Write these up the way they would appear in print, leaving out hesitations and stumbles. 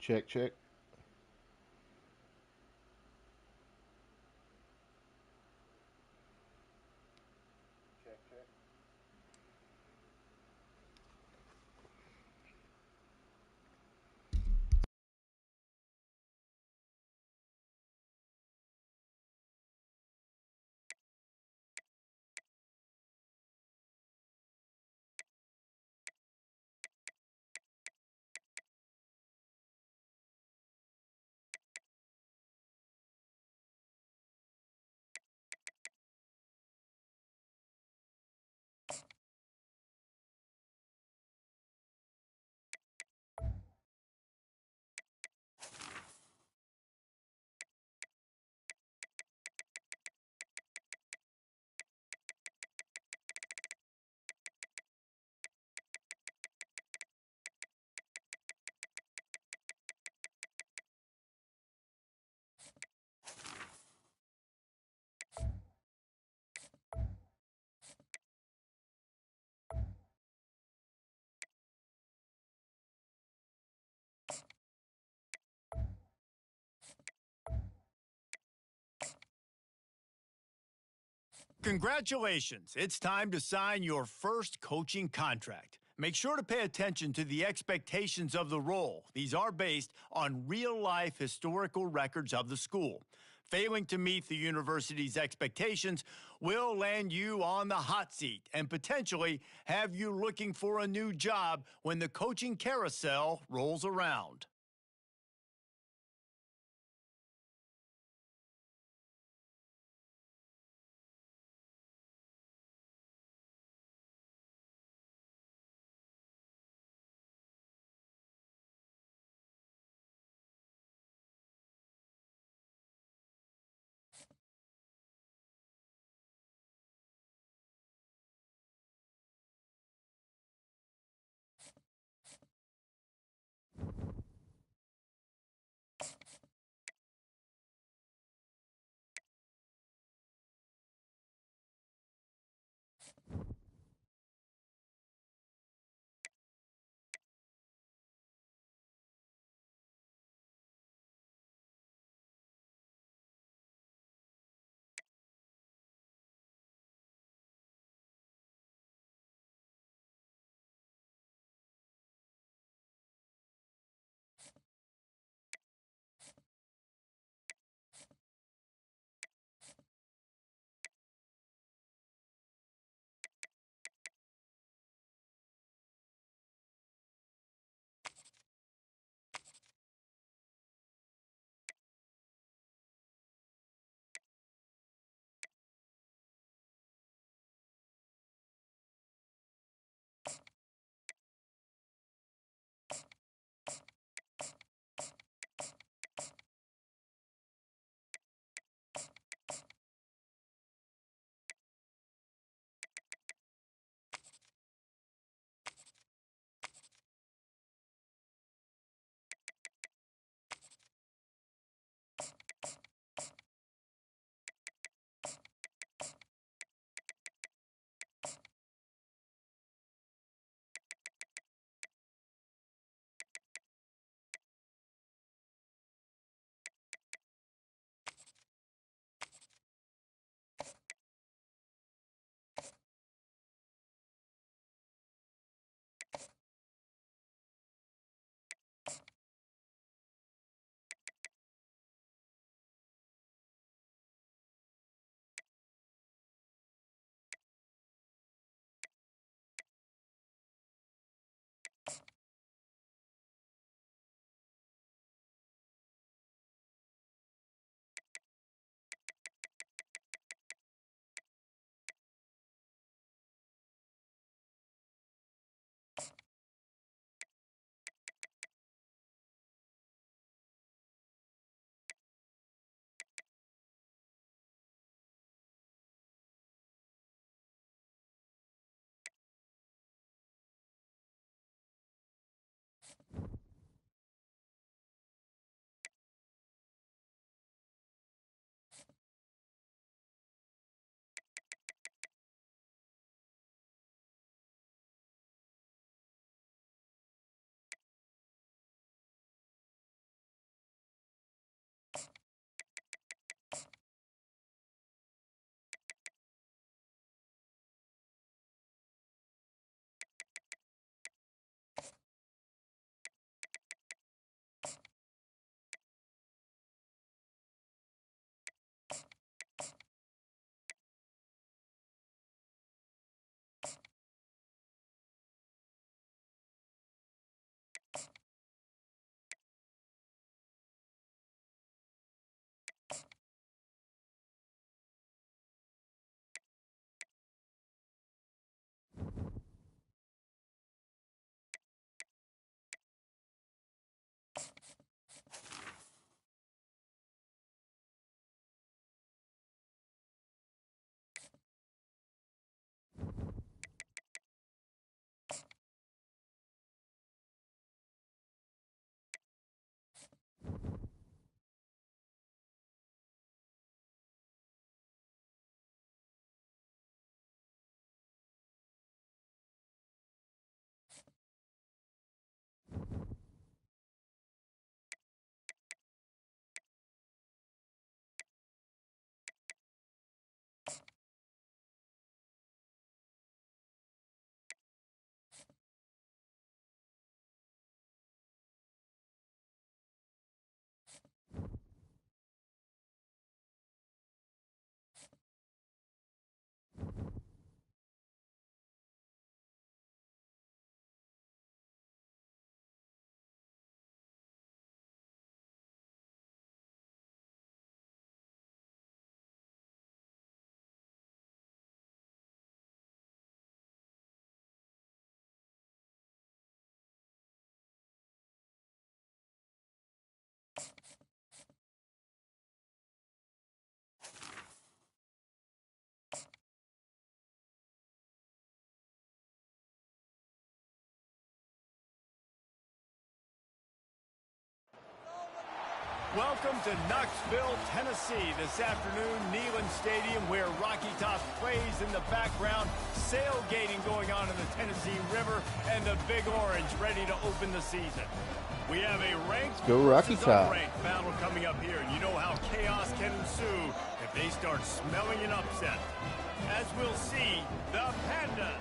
Check, check. Congratulations! It's time to sign your first coaching contract. Make sure to pay attention to the expectations of the role. These are based on real life historical records of the school. Failing to meet the university's expectations will land you on the hot seat and potentially have you looking for a new job when the coaching carousel rolls around. Welcome to Knoxville, Tennessee. This afternoon, Neyland Stadium, where Rocky Top plays in the background, sailgating going on in the Tennessee River, and the Big Orange ready to open the season. We have a ranked versus unranked battle coming up here, and you know how chaos can ensue if they start smelling an upset. As we'll see, the Pandas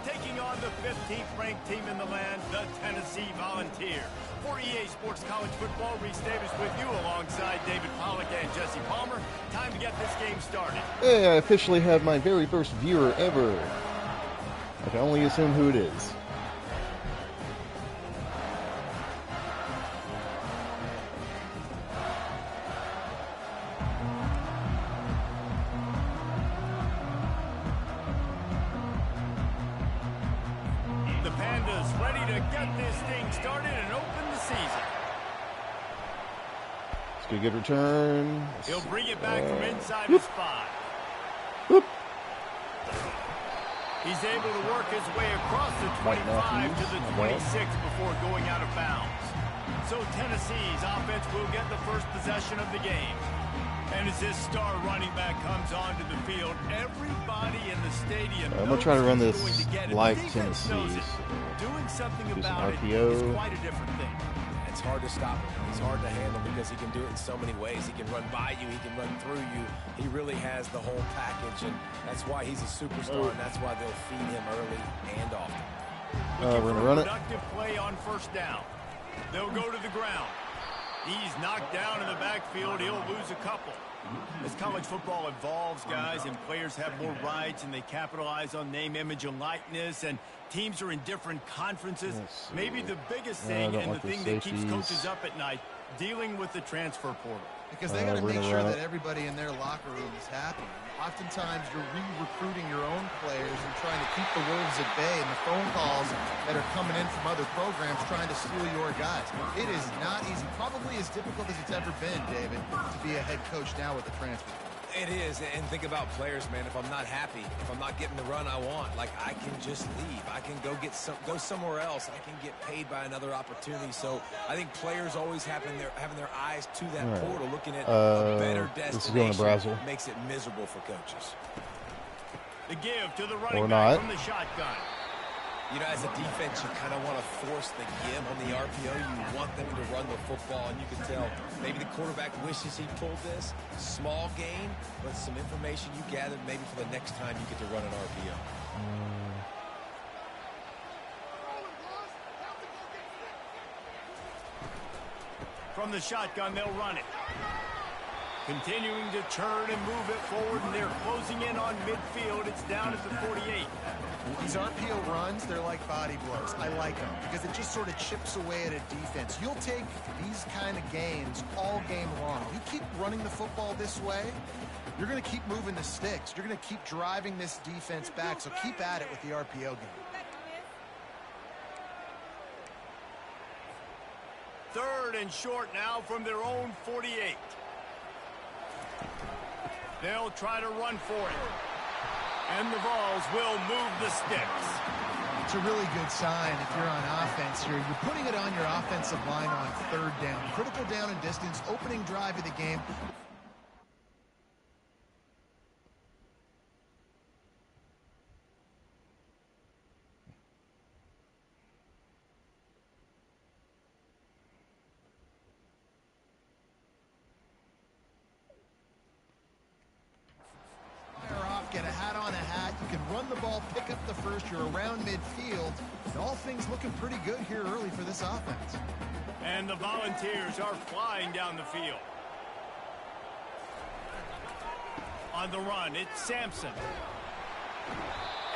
taking on the 15th ranked team in the land, the Tennessee Volunteers. For EA Sports College Football, Reese Davis with you alongside David Pollack and Jesse Palmer. Time to get this game started. Hey, I officially have my very first viewer ever. I can only assume who it is. The Pandas ready to get this thing started and open the season. It's a good return. He'll bring it back from inside his 5. Whoop. He's able to work his way across the 25 to the 26 before going out of bounds. So Tennessee's offense will get the first possession of the game. And as this star running back comes onto the field, everybody in the stadium I'm going to try to run this like Tennessee. Tennessee. Doing something Do about it RPO. is quite a different thing. It's hard to stop him. He's hard to handle because he can do it in so many ways. He can run by you. He can run through you. He really has the whole package, and that's why he's a superstar, and that's why they'll feed him early and often. We're going to run it. Productive play on first down. They'll go to the ground. He's knocked down in the backfield. He'll lose a couple. As college football evolves, guys, and players have more rights and they capitalize on name, image, and likeness, and teams are in different conferences, maybe the biggest thing and the thing that keeps coaches up at night, dealing with the transfer portal. Because they got to make sure that everybody in their locker room is happy. Oftentimes, you're re-recruiting your own players and trying to keep the wolves at bay, and the phone calls that are coming in from other programs trying to steal your guys. It is not easy. Probably as difficult as it's ever been, David, to be a head coach now with the transfer. It is, and think about players, man. If I'm not happy, if I'm not getting the run I want, like, I can just leave. I can go somewhere else. I can get paid by another opportunity. So I think players always having their eyes to that portal, looking at a better destination, makes it miserable for coaches. The give to the running back from the shotgun. You know, as a defense, you kind of want to force the give on the RPO. You want them to run the football, and you can tell maybe the quarterback wishes he pulled this. Small gain, but some information you gathered maybe for the next time you get to run an RPO. From the shotgun, they'll run it. Continuing to turn and move it forward, and they're closing in on midfield. It's down at the 48. These RPO runs, they're like body blows. I like them because it just sort of chips away at a defense. You'll take these kind of games all game long. You keep running the football this way, you're going to keep moving the sticks. You're going to keep driving this defense back, so keep at it with the RPO game. Third and short now from their own 48. They'll try to run for it. And the Vols will move the sticks. It's a really good sign if you're on offense here. You're putting it on your offensive line on third down. Critical down and distance, opening drive of the game. Get a hat on a hat. You can run the ball, pick up the first. You're around midfield. And all things looking pretty good here early for this offense. And the Volunteers are flying down the field. On the run, it's Sampson.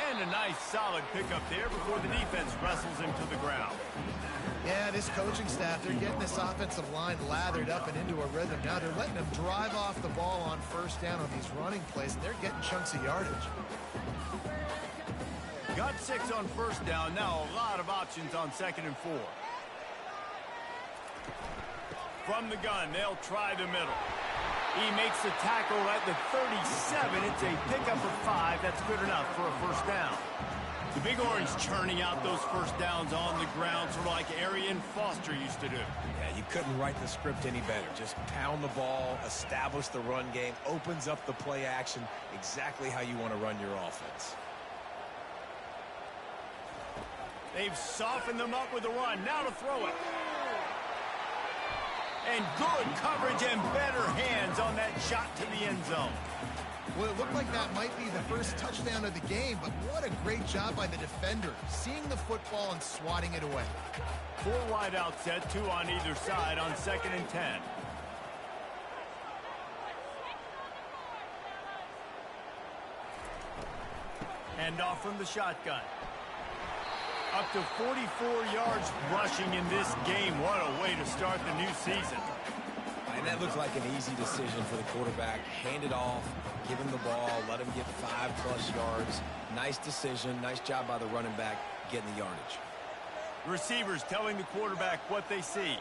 And a nice solid pickup there before the defense wrestles him to the ground. Yeah, this coaching staff, they're getting this offensive line lathered up and into a rhythm. Now they're letting them drive off the ball on first down on these running plays, and they're getting chunks of yardage. Got 6 on first down. Now a lot of options on 2nd and 4. From the gun, they'll try the middle. He makes the tackle at the 37. It's a pickup of 5. That's good enough for a first down. The Big Orange churning out those first downs on the ground, sort of like Arian Foster used to do. Yeah, you couldn't write the script any better. Just pound the ball, establish the run game, opens up the play action, exactly how you want to run your offense. They've softened them up with the run. Now to throw it. And good coverage and better hands on that shot to the end zone. Well, it looked like that might be the first touchdown of the game, but what a great job by the defender, seeing the football and swatting it away. 4 wide out set, 2 on either side on 2nd and 10. Hand off from the shotgun. Up to 44 yards rushing in this game. What a way to start the new season. And that looked like an easy decision for the quarterback. Hand it off, give him the ball, let him get 5+ yards. Nice decision. Nice job by the running back getting the yardage. Receivers telling the quarterback what they see.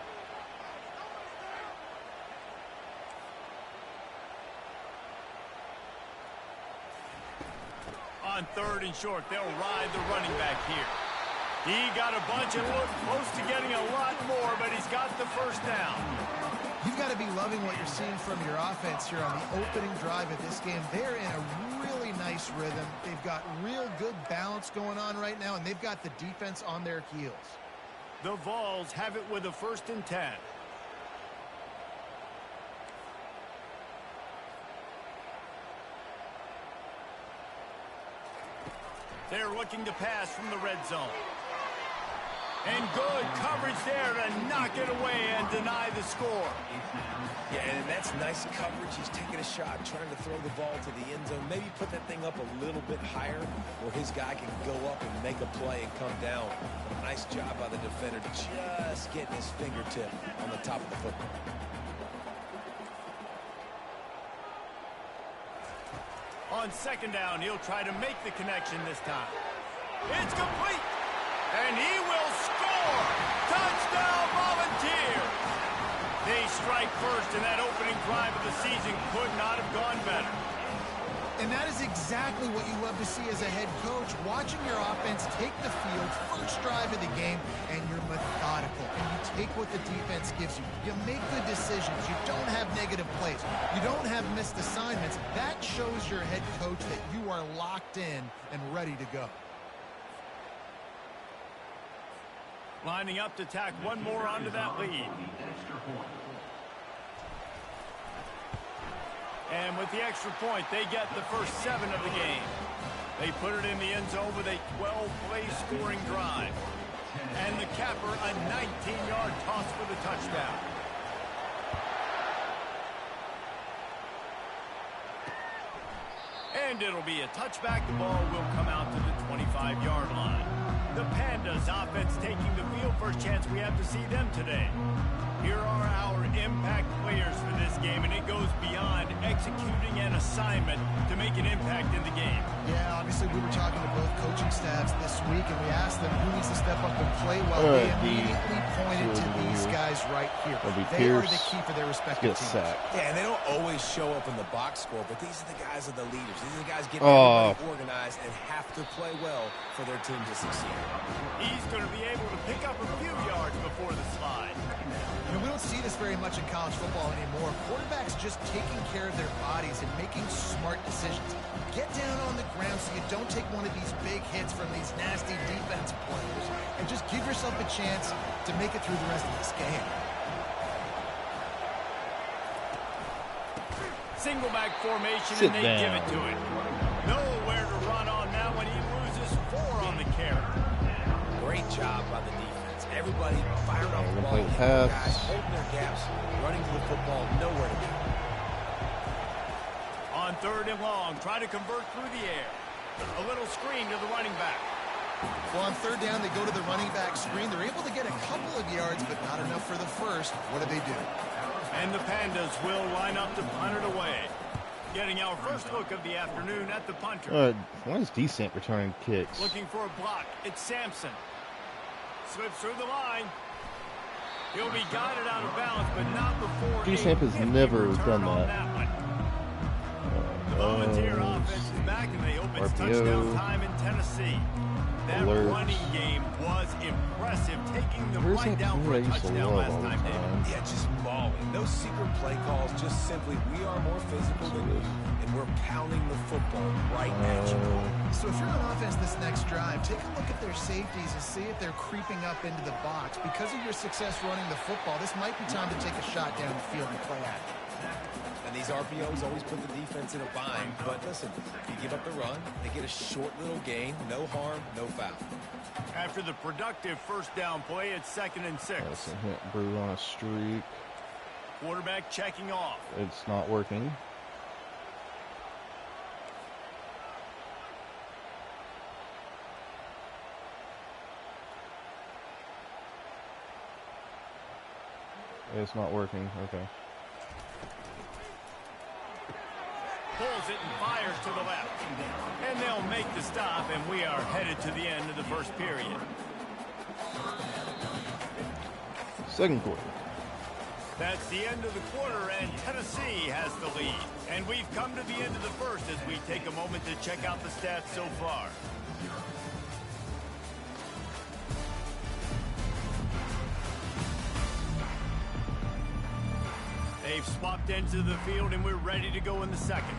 On 3rd and short, they'll ride the running back here. He got a bunch and looked close to getting a lot more, but he's got the first down. You've got to be loving what you're seeing from your offense here on the opening drive of this game. They're in a really nice rhythm. They've got real good balance going on right now, and they've got the defense on their heels. The Vols have it with a 1st and 10. They're looking to pass from the red zone. And good coverage there to knock it away and deny the score. Yeah, and that's nice coverage. He's taking a shot, trying to throw the ball to the end zone. Maybe put that thing up a little bit higher where his guy can go up and make a play and come down. Nice job by the defender, just getting his fingertip on the top of the football. On 2nd down, he'll try to make the connection this time. It's complete. And he will score! Touchdown, Volunteers! They strike first, and that opening drive of the season could not have gone better. And that is exactly what you love to see as a head coach, watching your offense take the field, first drive of the game, and you're methodical. And you take what the defense gives you. You make good decisions. You don't have negative plays. You don't have missed assignments. That shows your head coach that you are locked in and ready to go. Lining up to tack one more onto that lead. And with the extra point, they get the first 7 of the game. They put it in the end zone with a 12-play scoring drive. And the capper, a 19-yard toss for the touchdown. And it'll be a touchback. The ball will come out to the 25-yard line. The Pandas offense taking the field. First chance we have to see them today. Here are our impact players for this game, and it goes beyond executing an assignment to make an impact in the game. Yeah, obviously we were talking to both coaching staffs this week, and we asked them who needs to step up and play well. They immediately pointed to these guys right here. They are the key for their respective teams. Yeah, and they don't always show up in the box score, but these are the guys are the leaders. These are the guys getting everybody organized and have to play well for their team to succeed. He's going to be able to pick up a few yards before the slide. You know, we don't see this very much in college football anymore. Quarterbacks just taking care of their bodies and making smart decisions. Get down on the ground so you don't take one of these big hits from these nasty defensive players, and just give yourself a chance to make it through the rest of this game. Single back formation, and they give it to him. Nowhere to run on that one. He loses 4 on the carry. Great job by the defense. Everybody firing off the ball. Guys holding their gaps, running to the football, nowhere to go. On 3rd and long, try to convert through the air. A little screen to the running back. Well, on 3rd down, they go to the running back screen. They're able to get a couple of yards, but not enough for the first. What do? And the Pandas will line up to punt it away. Getting our first look of the afternoon at the punter. Why is Decent returning kicks? Looking for a block. It's Sampson. Slips through the line. He'll be guided out of bounds, but not before. Decent has never done that. The Volunteer offense is back, and they hope it's touchdown time in Tennessee. That running game was impressive, taking the right down for a touchdown last time, David. Yeah, just mauling. No secret play calls, just simply we are more physical than you, and we're pounding the football right at you. So if you're on offense this next drive, take a look at their safeties and see if they're creeping up into the box. Because of your success running the football, this might be time to take a shot down the field and play action. And these RPOs always put the defense in a bind. But listen, if you give up the run, they get a short little gain. No harm, no foul. After the productive first down play, it's 2nd and 6. That's a hit Brew on a streak. Quarterback checking off. It's not working. It's not working. Okay. Pulls it and fires to the left. And they'll make the stop, and we are headed to the end of the first period. Second quarter. That's the end of the quarter, and Tennessee has the lead. And we've come to the end of the first as we take a moment to check out the stats so far. They've swapped ends of the field, and we're ready to go in the second.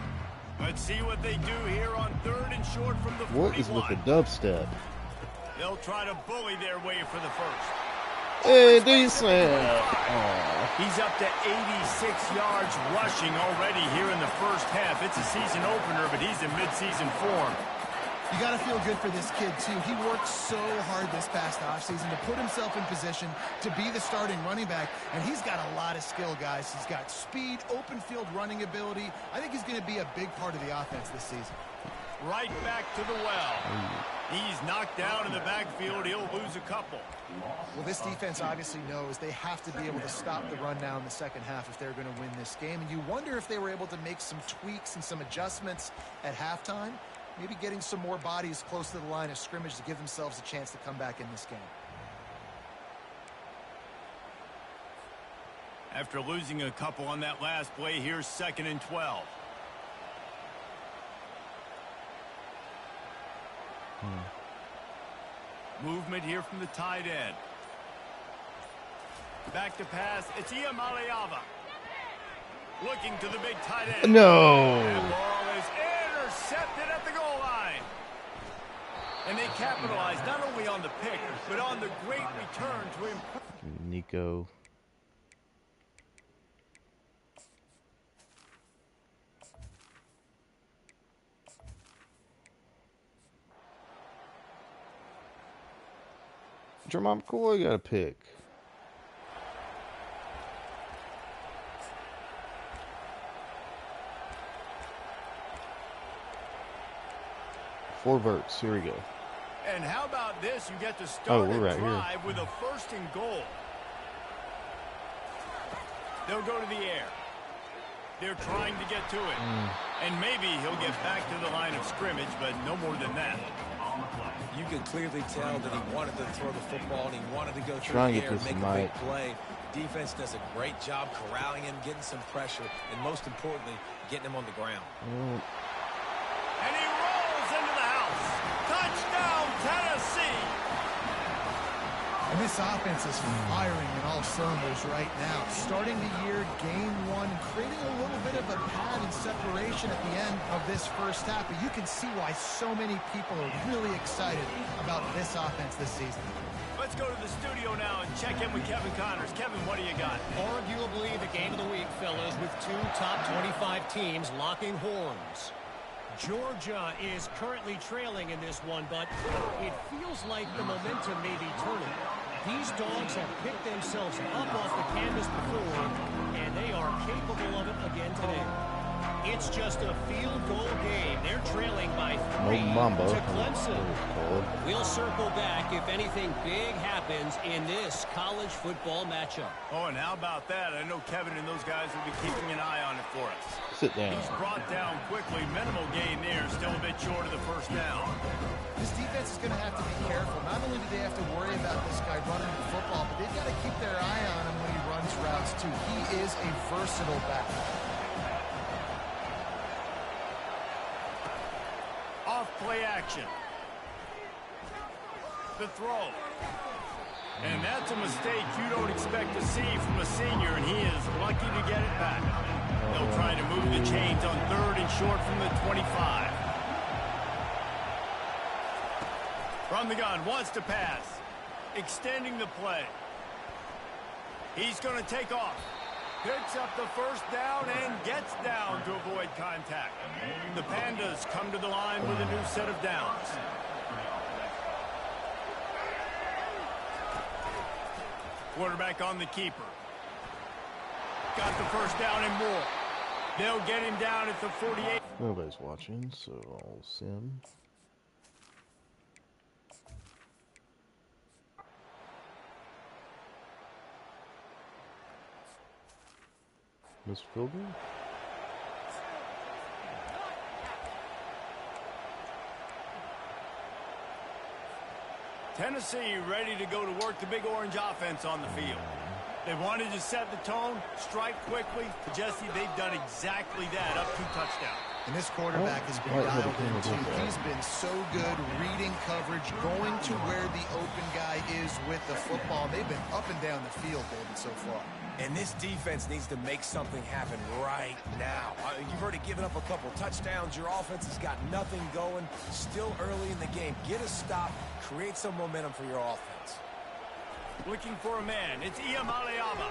Let's see what they do here on 3rd and short from the 41. What is with the dubstep? They'll try to bully their way for the first. Hey, decent. He's up to 86 yards rushing already here in the first half. It's a season opener, but he's in midseason form. You got to feel good for this kid, too. He worked so hard this past offseason to put himself in position to be the starting running back, and he's got a lot of skill, guys. He's got speed, open field running ability. I think he's going to be a big part of the offense this season. Right back to the well. He's knocked down in the backfield. He'll lose a couple. Well, this defense obviously knows they have to be able to stop the run now in the second half if they're going to win this game, and you wonder if they were able to make some tweaks and some adjustments at halftime. Maybe getting some more bodies close to the line of scrimmage to give themselves a chance to come back in this game. After losing a couple on that last play, here's 2nd and 12. Movement here from the tight end. Back to pass. It's Iamaleava. Looking to the big tight end. No. That ball is intercepted at the goal line. And they capitalize not only on the pick, but on the great return to improve. Nico. Jermon McCoy got a pick. Four verts. Here we go. And how about this? You get to start a right drive here with a 1st and goal. They'll go to the air. They're trying to get to it. And maybe he'll get back to the line of scrimmage, but no more than that. You could clearly tell that he wanted to throw the football and he wanted to go through Trying the to air get and make this a big mic. play. Defense does a great job corralling him, getting some pressure, and most importantly, getting him on the ground. And he rolls into the house. Touchdown, Tennessee. And this offense is firing in all cylinders right now. Starting the year, game 1, creating a little bit of a pad and separation at the end of this first half. But you can see why so many people are really excited about this offense this season. Let's go to the studio now and check in with Kevin Connors. Kevin, what do you got? Arguably the game of the week, fellas, with 2 top 25 teams locking horns. Georgia is currently trailing in this one, but it feels like the momentum may be turning. These dogs have picked themselves up off the canvas before, and they are capable of it again today. It's just a field goal game. They're trailing by 3 to Clemson. We'll circle back if anything big happens in this college football matchup. Oh, and how about that? I know Kevin and those guys will be keeping an eye on it for us. Sit down. He's brought down quickly. Minimal gain there. Still a bit short of the first down. This defense is going to have to be careful. Not only do they have to worry about this guy running the football, but they've got to keep their eye on him when he runs routes, too. He is a versatile back. play action. The throw. And that's a mistake you don't expect to see from a senior, and he is lucky to get it back. They'll try to move the chains on 3rd and short from the 25. From the gun, wants to pass. Extending the play. He's going to take off. Picks up the first down and gets down to avoid contact. The Pandas come to the line with a new set of downs. Quarterback on the keeper. Got the first down and more. They'll get him down at the 48. Nobody's watching, so I'll sim. Miss Philby? Tennessee ready to go to work the big orange offense on the field. They wanted to set the tone, strike quickly. Jesse, they've done exactly that, up 2 touchdowns. And this quarterback has been dialed in, too. He's been so good reading coverage, going to where the open guy is with the football. They've been up and down the field, David, so far. And this defense needs to make something happen right now. You've already given up a couple touchdowns. Your offense has got nothing going. Still early in the game. Get a stop. Create some momentum for your offense. Looking for a man. It's Iamaleava.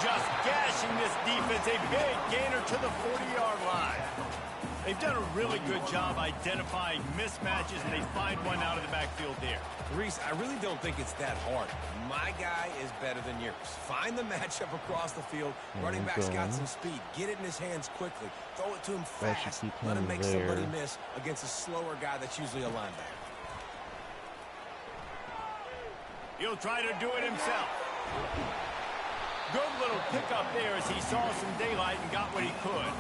Just gashing this defense. A big gainer to the 40-yard line. They've done a really good job identifying mismatches, and they find one out of the backfield there. Reese, I really don't think it's that hard. My guy is better than yours. Find the matchup across the field. Running back's got some speed. Get it in his hands quickly. Throw it to him fast. Let him make somebody miss against a slower guy that's usually a linebacker. He'll try to do it himself. Good little pickup there as he saw some daylight and got what he could.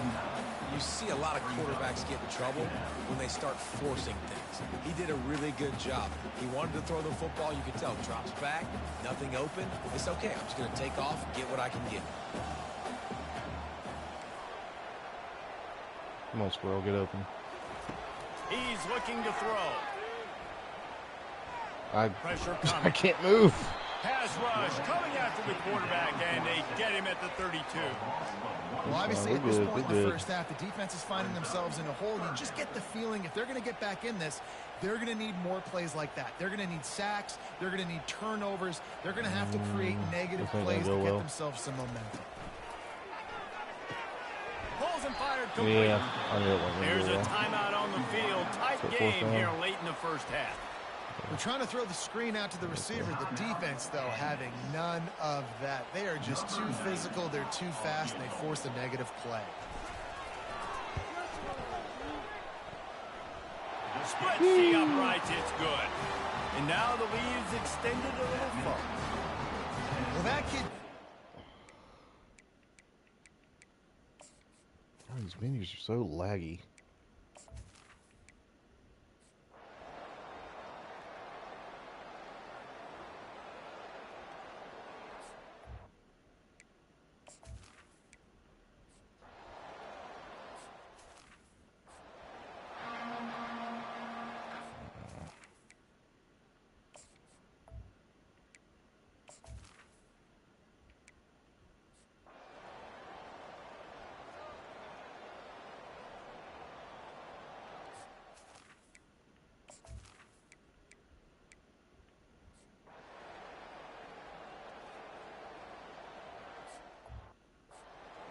You see a lot of quarterbacks get in trouble when they start forcing things. He did a really good job. He wanted to throw the football. You could tell. Drops back. Nothing open. It's okay. I'm just going to take off, get what I can get. Come on, squirrel, get open. He's looking to throw. Pressure I coming. can't move. Pass rush coming after the quarterback, and they get him at the 32. Well, obviously, at this point in the first half, the defense is finding themselves in a hole. You just get the feeling if they're going to get back in this, they're going to need more plays like that. They're going to need sacks. They're going to need turnovers. They're going to have to create negative plays to get themselves some momentum. Pulls and fired complete. Yeah, There's a timeout on the field. Tight game here late in the first half. We're trying to throw the screen out to the receiver. The defense, though, having none of that. They are just too physical. They're too fast, and they force a negative play. Splits the uprights. It's good. And now the lead's extended a little far. Well, that kid... Oh, these menus are so laggy.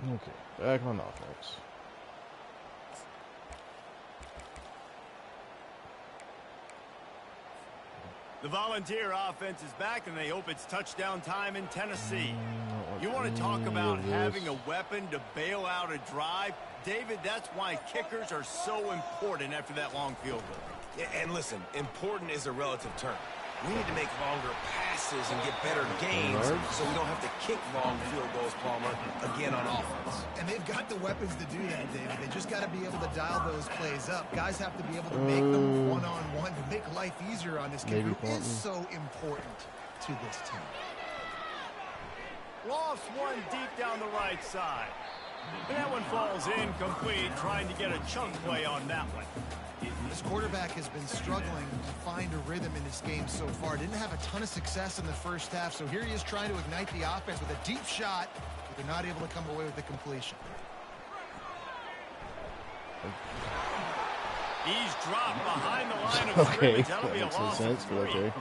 Okay, back on offense. The Volunteer offense is back, and they hope it's touchdown time in Tennessee. You want to talk about having a weapon to bail out a drive? David, that's why kickers are so important after that long field goal. Yeah, and listen, important is a relative term. We need to make longer passes and get better gains so we don't have to kick long field goals, Palmer, again on offense. And they've got the weapons to do that, David. They just got to be able to dial those plays up. Guys have to be able to make them one-on-one to make life easier on this kid who is so important to this team. Lost one deep down the right side. And that one falls incomplete, trying to get a chunk play on that one. This quarterback has been struggling to find a rhythm in this game so far. Didn't have a ton of success in the first half, so here he is trying to ignite the offense with a deep shot, but they're not able to come away with the completion. He's dropped behind the line of scrimmage. That'll be a loss of 3. Okay.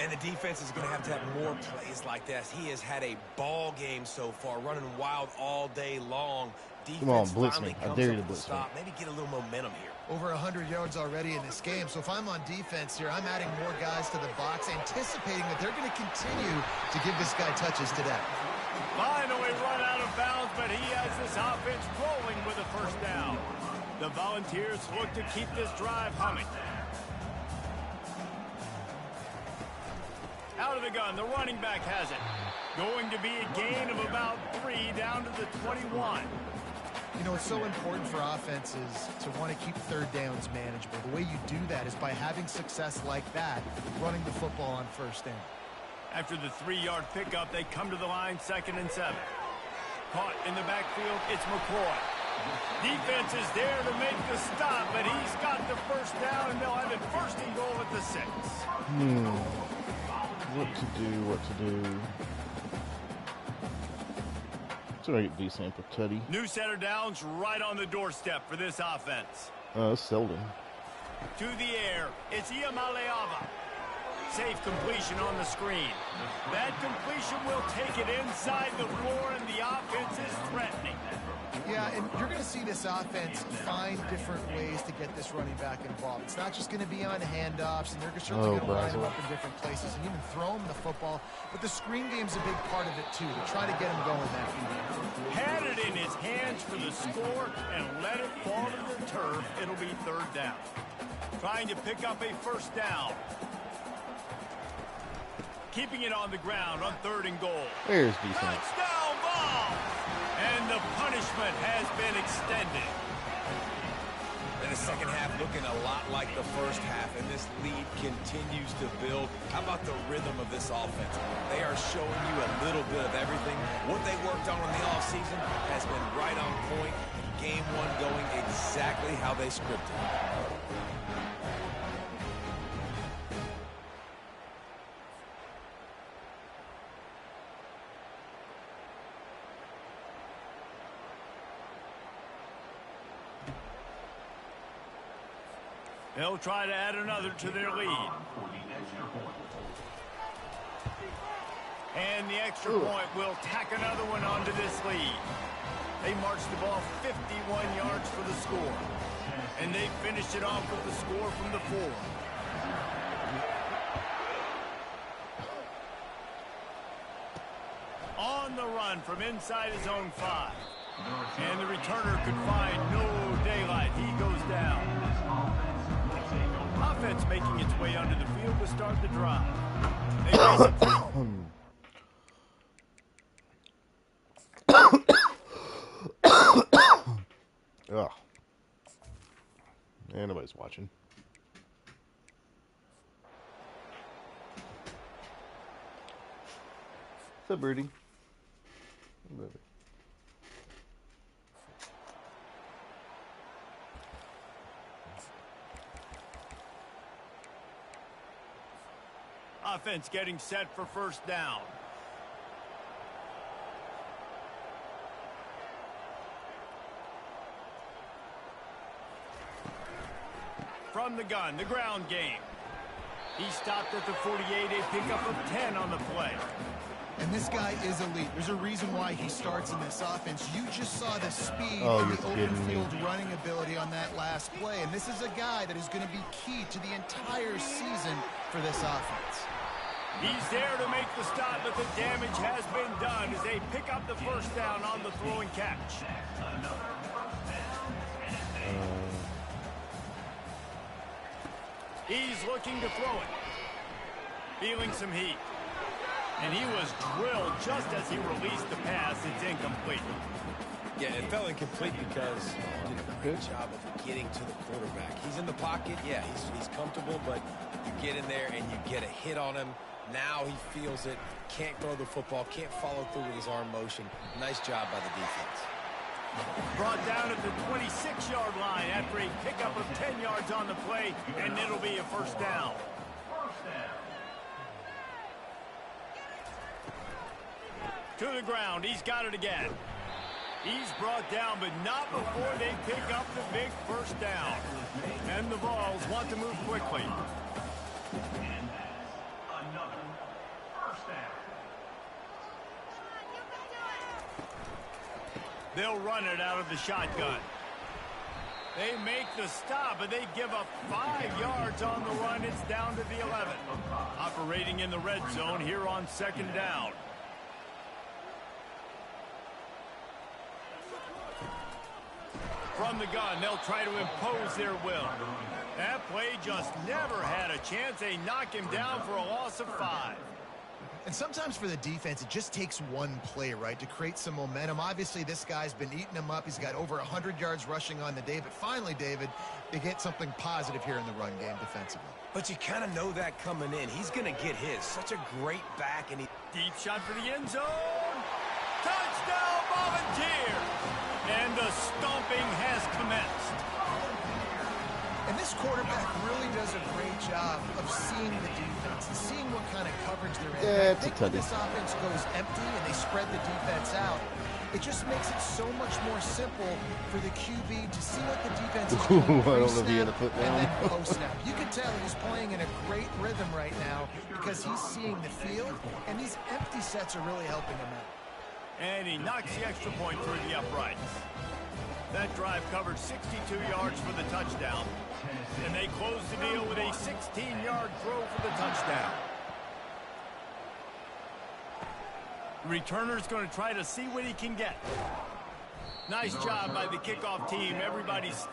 And the defense is going to have more plays like this. He has had a ball game so far, running wild all day long. Defense Come on, blitz finally me. I comes dare up you to with a blitz me. stop. Maybe get a little momentum here. Over 100 yards already in this game, so if I'm on defense here, I'm adding more guys to the box, anticipating that they're going to continue to give this guy touches today. Finally run out of bounds, but he has this offense rolling with a first down. The Volunteers look to keep this drive humming. Out of the gun, the running back has it. Going to be a gain of about 3 down to the 21. You know, it's so important for offenses to want to keep third downs manageable. The way you do that is by having success like that, running the football on first down. After the 3-yard pickup, they come to the line, 2nd and 7. Caught in the backfield, it's McCoy. Defense is there to make the stop, but he's got the first down, and they'll have it 1st and goal at the 6. What to do? So I get B sample Teddy. New setter downs right on the doorstep for this offense. Selden. To the air, it's Iamaleava. Safe completion on the screen. That completion will take it inside the floor, and the offense is threatening. Yeah, and you're going to see this offense find different ways to get this running back involved. It's not just going to be on handoffs, and they're certainly going to line him up in different places and even throw him the football. But the screen game's a big part of it, too. They're trying to get him going that field. Had it in his hands for the score and let it fall to the turf. It'll be 3rd down. Trying to pick up a 1st down. Keeping it on the ground on 3rd and goal. There's decent. Touchdown ball! And the punishment has been extended. And the second half looking a lot like the first half, and this lead continues to build. How about the rhythm of this offense? They are showing you a little bit of everything. What they worked on in the offseason has been right on point. Game 1 going exactly how they scripted. They'll try to add another to their lead. And the extra point will tack another one onto this lead. They marched the ball 51 yards for the score. And they finished it off with the score from the 4. On the run from inside his own 5. And the returner could find no daylight. He goes down. Offense making its way onto the field to start the drive. They Ugh. Yeah, nobody's watching. What's up, Birdie? Offense getting set for 1st down. From the gun, the ground game. He stopped at the 48, a pickup of 10 on the play. And this guy is elite. There's a reason why he starts in this offense. You just saw the speed Oh, and you're the open kidding me. field running ability on that last play. And this is a guy that is going to be key to the entire season for this offense. He's there to make the stop, but the damage has been done as they pick up the 1st down on the throw and catch. He's looking to throw it. Feeling some heat. And he was drilled just as he released the pass. It's incomplete. Yeah, it fell incomplete because he did a great job of getting to the quarterback. He's in the pocket. Yeah, he's comfortable, but you get in there and you get a hit on him. Now he feels it. Can't throw the football. Can't follow through with his arm motion. Nice job by the defense. Brought down at the 26-yard line after a pickup of 10 yards on the play, and it'll be a first down. To the ground, he's got it again. He's brought down, but not before they pick up the big first down. And the Vols want to move quickly. They'll run it out of the shotgun. They make the stop, but they give up 5 yards on the run. It's down to the 11. Operating in the red zone here on second down. From the gun, they'll try to impose their will. That play just never had a chance. They knock him down for a loss of 5. And sometimes for the defense, it just takes one play, right, to create some momentum. Obviously, this guy's been eating them up. He's got over 100 yards rushing on the day. But finally, David, they get something positive here in the run game defensively. But you kind of know that coming in. He's going to get his. Such a great back. And deep shot for the end zone. Touchdown, Volunteers! And the stomping has commenced. And this quarterback really does a great job of seeing the defense and seeing what kind of coverage they're in. Yeah, I think when this offense goes empty and they spread the defense out, it just makes it so much more simple for the QB to see what the defense is doing pre-snap and then post-snap. You can tell he's playing in a great rhythm right now because he's seeing the field, and these empty sets are really helping him out. And he knocks the extra point through the uprights. That drive covered 62 yards for the touchdown. And they close the deal with a 16-yard throw for the touchdown. Returner's going to try to see what he can get. Nice job by the kickoff team. Everybody's...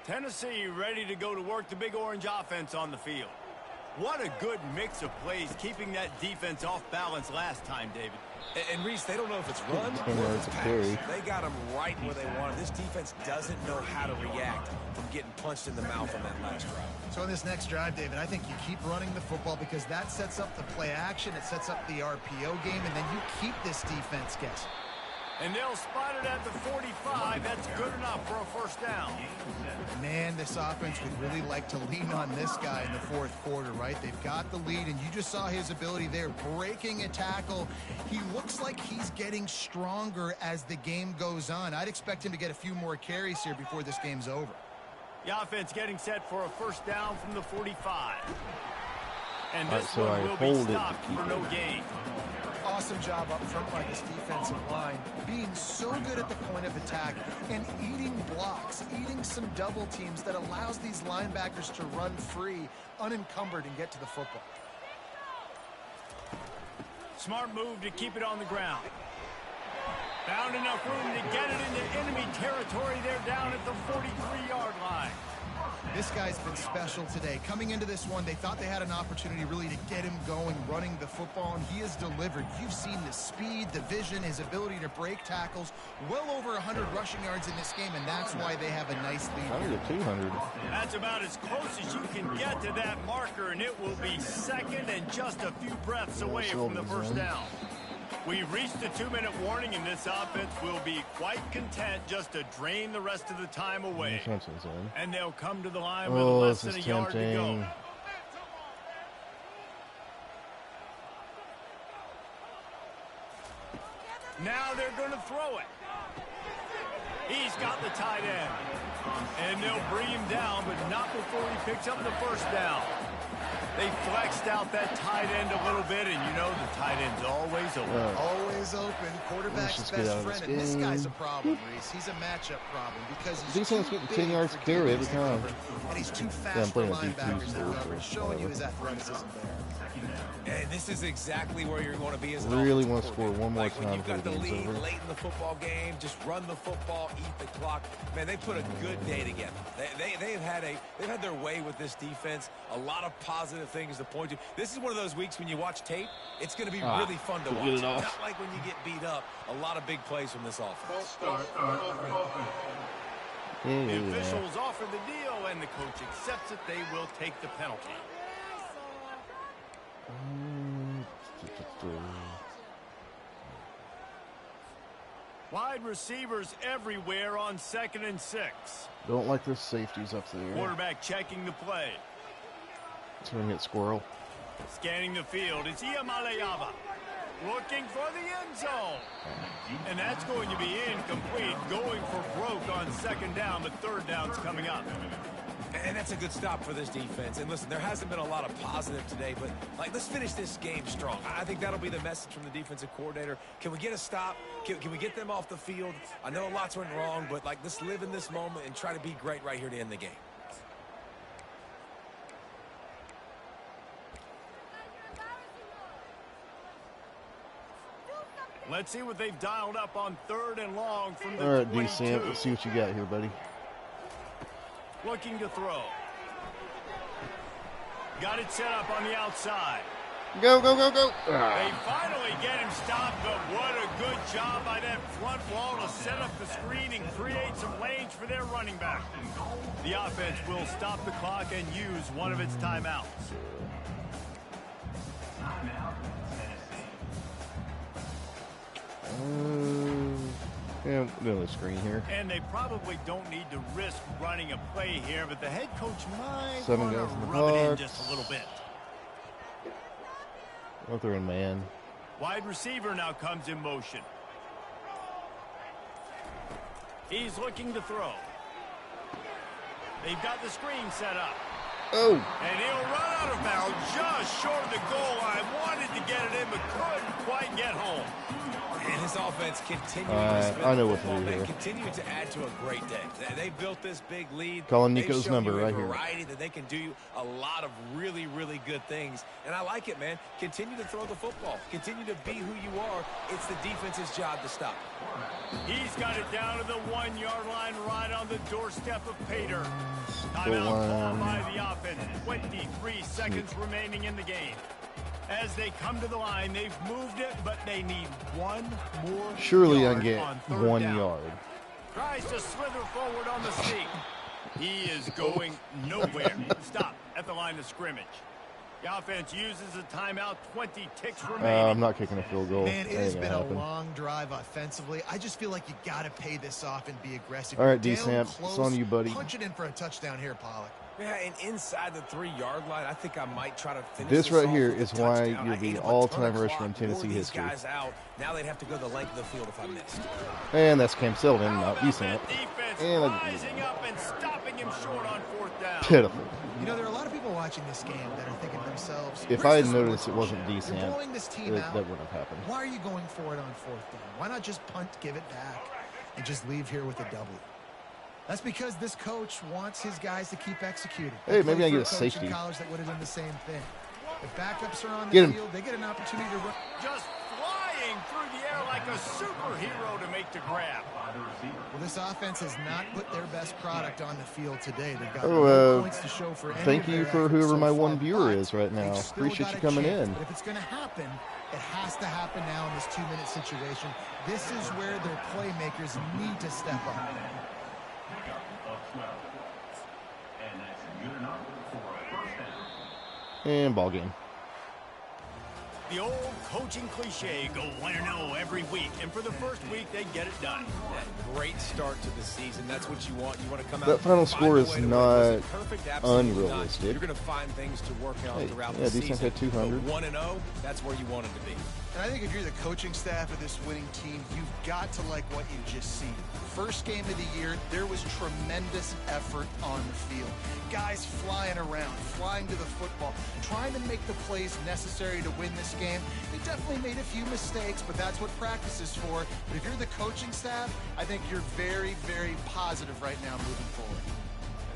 Tennessee ready to go to work the Big Orange offense on the field. What a good mix of plays, keeping that defense off balance last time, David. And Reese, they don't know if it's run or if it's pass. They got them right where they want it. This defense doesn't know how to react from getting punched in the mouth on that last drive. So in this next drive, David, I think you keep running the football because that sets up the play action, it sets up the RPO game, and then you keep this defense guessing. And they'll spot it at the 45. That's good enough for a first down. Man, this offense would really like to lean on this guy in the fourth quarter, right? They've got the lead, and you just saw his ability there, breaking a tackle. He looks like he's getting stronger as the game goes on. I'd expect him to get a few more carries here before this game's over. The offense getting set for a first down from the 45. And this one will be stopped for no gain. Awesome job up front by this defensive line, being so good at the point of attack and eating blocks, eating some double teams that allows these linebackers to run free, unencumbered, and get to the football. Smart move to keep it on the ground. Found enough room to get it into enemy territory. They're down at the 43-yard line. This guy's been special today. Coming into this one, they thought they had an opportunity really to get him going, running the football, and he has delivered. You've seen the speed, the vision, his ability to break tackles. Well over 100 rushing yards in this game, and that's why they have a nice lead. 100 to 200. That's about as close as you can get to that marker, and it will be second and just a few breaths away from the first down. We've reached the 2-minute warning, and this offense will be quite content just to drain the rest of the time away. And they'll come to the line with less than a yard to go. Now they're going to throw it. He's got the tight end. And they'll bring him down, but not before he picks up the first down. They flexed out that tight end a little bit, and you know the tight end's always open. Always open. Quarterback's best friend, and this guy's a problem, Reese. He's a matchup problem because he's too big 10 yards to carry every time. And he's too fast for linebackers to cover, showing you his athleticism there. And this is exactly where you're going to be as an Really offensive want to score one more like when time you've before got the the game's lead over. late in the football game, just run the football, eat the clock. Man, they put a good day together. They've had their way with this defense. A lot of positive things to point to. This is one of those weeks when you watch tape, it's going to be really fun to watch. Not like when you get beat up. A lot of big plays from this offense. The officials offer the deal, and the coach accepts it. They will take the penalty. Wide receivers everywhere on 2nd and 6. Don't like the safeties up there. Quarterback checking the play. Turning it squirrel. Scanning the field. It's Iamaleava. Looking for the end zone. And that's going to be incomplete. Going for broke on 2nd down, but 3rd down's coming up. And that's a good stop for this defense. And listen, there hasn't been a lot of positive today, but let's finish this game strong. I think that'll be the message from the defensive coordinator. Can we get a stop? Can we get them off the field? I know lots went wrong, but let's live in this moment and try to be great right here to end the game. Let's see what they've dialed up on 3rd and long from the 22. All right, D-Sam, let's see what you got here, buddy. Looking to throw. Got it set up on the outside. Go, go, go, go. They finally get him stopped, but what a good job by that front wall to set up the screen and create some lanes for their running back. The offense will stop the clock and use one of its timeouts. Yeah, doing the screen here. And they probably don't need to risk running a play here, but the head coach might 7 want to guys in the rub it in box. just a little bit. Well, they're in man. Wide receiver now comes in motion. He's looking to throw. They've got the screen set up. Oh! And he'll run out of bounds just short of the goal line. Wanted to get it in, but couldn't quite get home. And his offense continuing I know what to do here. Continue to add to a great day. They built this big lead. Calling They've Nico's shown number you a right here. variety that they can do a lot of really, really good things. And I like it, man. Continue to throw the football. Continue to be who you are. It's the defense's job to stop it. He's got it down to the 1-yard line right on the doorstep of Pater. Timeout called by the offense. 23 seconds remaining in the game. As they come to the line, they've moved it, but they need one more Surely I yard can get on 3rd 1 down. yard. Tries to slither forward on the sneak. He is going nowhere. Stop at the line of scrimmage. The offense uses a timeout. 20 ticks remaining. I'm not kicking a field goal. Man, it has Ain't been gonna a happen. long drive offensively. I just feel like you got to pay this off and be aggressive. All right, Down D-Sam, close, it's on you, buddy. Punch it in for a touchdown here, Pollock. Yeah, and inside the 3-yard line, I think I might try to finish This right off here with a is why touchdown. you're I the ate up a all-time ton of rusher clock, in Tennessee wore these history. guys out. Now they'd have to go the length of the field if I missed. And that's Cam Sullivan, How not about D-Sam. that defense And rising up and stopping him short on 4th down? Pitiful. You know, there are a lot of people watching this game that are thinking to themselves, If where's I had this noticed it fourth wasn't down? D-Sam, You're blowing this team that out. wouldn't have happened. Why are you going for it on 4th down? Why not just punt, give it back, and just leave here with a W? That's because this coach wants his guys to keep executing. Hey, maybe I Played get for a coach safety. in college that would have done the same thing. If backups are on the Get him. field, they get an opportunity to run. Just flying through the air like a superhero to make the grab. Well, this offense has not put their best product on the field today. They've got Oh, no points to show for any Thank of you their for efforts whoever so my far, one viewer but is right now. they've still Appreciate got you a coming chance. in. But if it's going to happen, it has to happen now in this 2-minute situation. This is where their playmakers need to step up. And ball game. The old coaching cliche, go 1-0 every week. And for the first week, they get it done. Great start to the season. That's what you want. You want to come out. That final and score find a is way to win. not Was it perfect? Absolutely not. unrealistic. You're going to find things to work out Hey, throughout yeah, the defense season. had 200. 1-0, that's where you wanted to be. And I think if you're the coaching staff of this winning team, you've got to like what you just seen. First game of the year, there was tremendous effort on the field. Guys flying around, flying to the football, trying to make the plays necessary to win this game. They definitely made a few mistakes, but that's what practice is for. But if you're the coaching staff, I think you're very, very positive right now moving forward.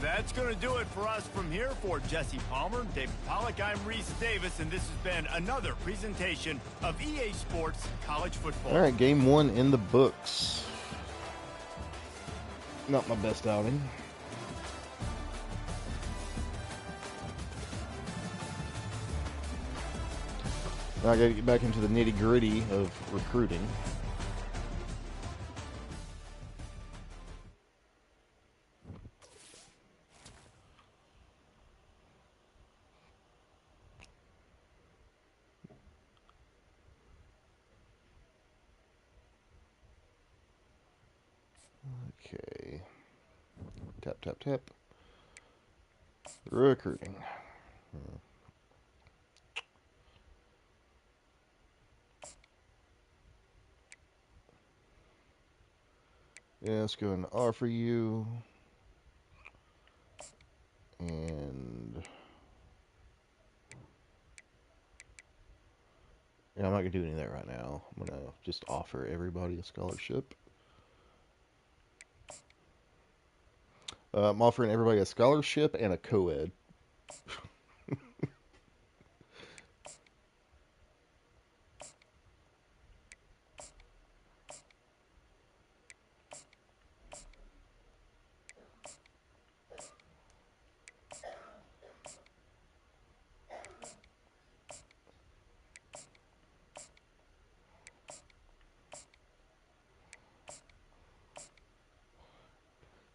That's going to do it for us from here. For Jesse Palmer, David Pollack, I'm Reese Davis, and this has been another presentation of EA Sports College Football. All right, game 1 in the books. Not my best outing. Now I got to get back into the nitty-gritty of recruiting. Okay. Tap, tap, tap. Recruiting. Yeah, let's go and offer you. And yeah, I'm not going to do any of that right now. I'm going to just offer everybody a scholarship. I'm offering everybody a scholarship and a co-ed.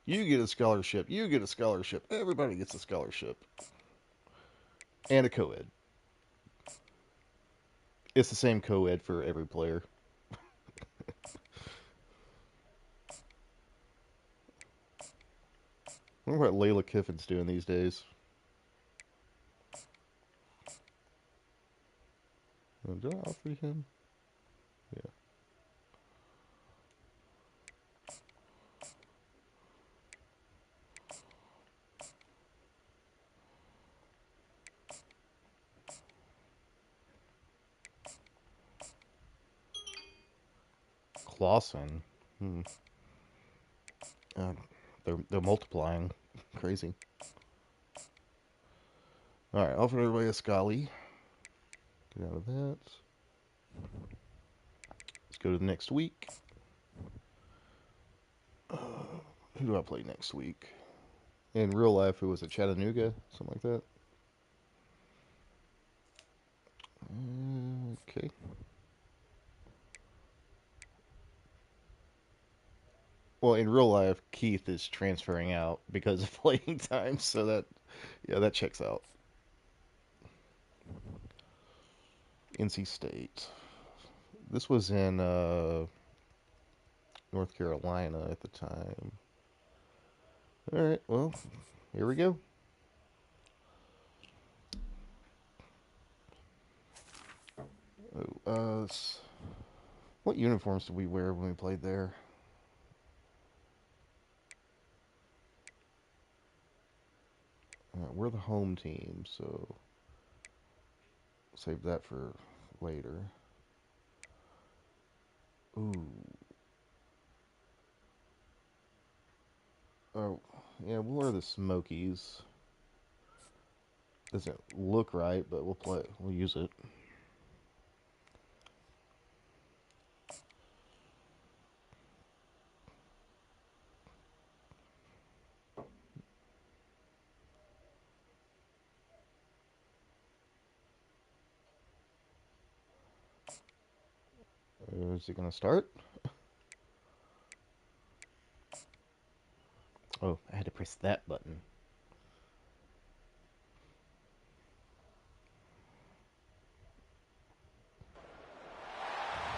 You get a scholarship. You get a scholarship. Everybody gets a scholarship. And a co-ed. It's the same co-ed for every player. I wonder what Layla Kiffin's doing these days. Did I offer him? Yeah. Clausen. They're multiplying. Crazy. Alright, offer everybody a Scully. Get out of that. Let's go to the next week. Who do I play next week? In real life, it was at Chattanooga, something like that. Okay. Well, in real life, Keith is transferring out because of playing time, so that checks out. NC State. This was in North Carolina at the time. All right, well, here we go. What uniforms did we wear when we played there? We're the home team, so save that for later. Ooh. Oh, yeah, we'll wear the Smokies. Doesn't look right, but we'll use it. Is it going to start? Oh, I had to press that button.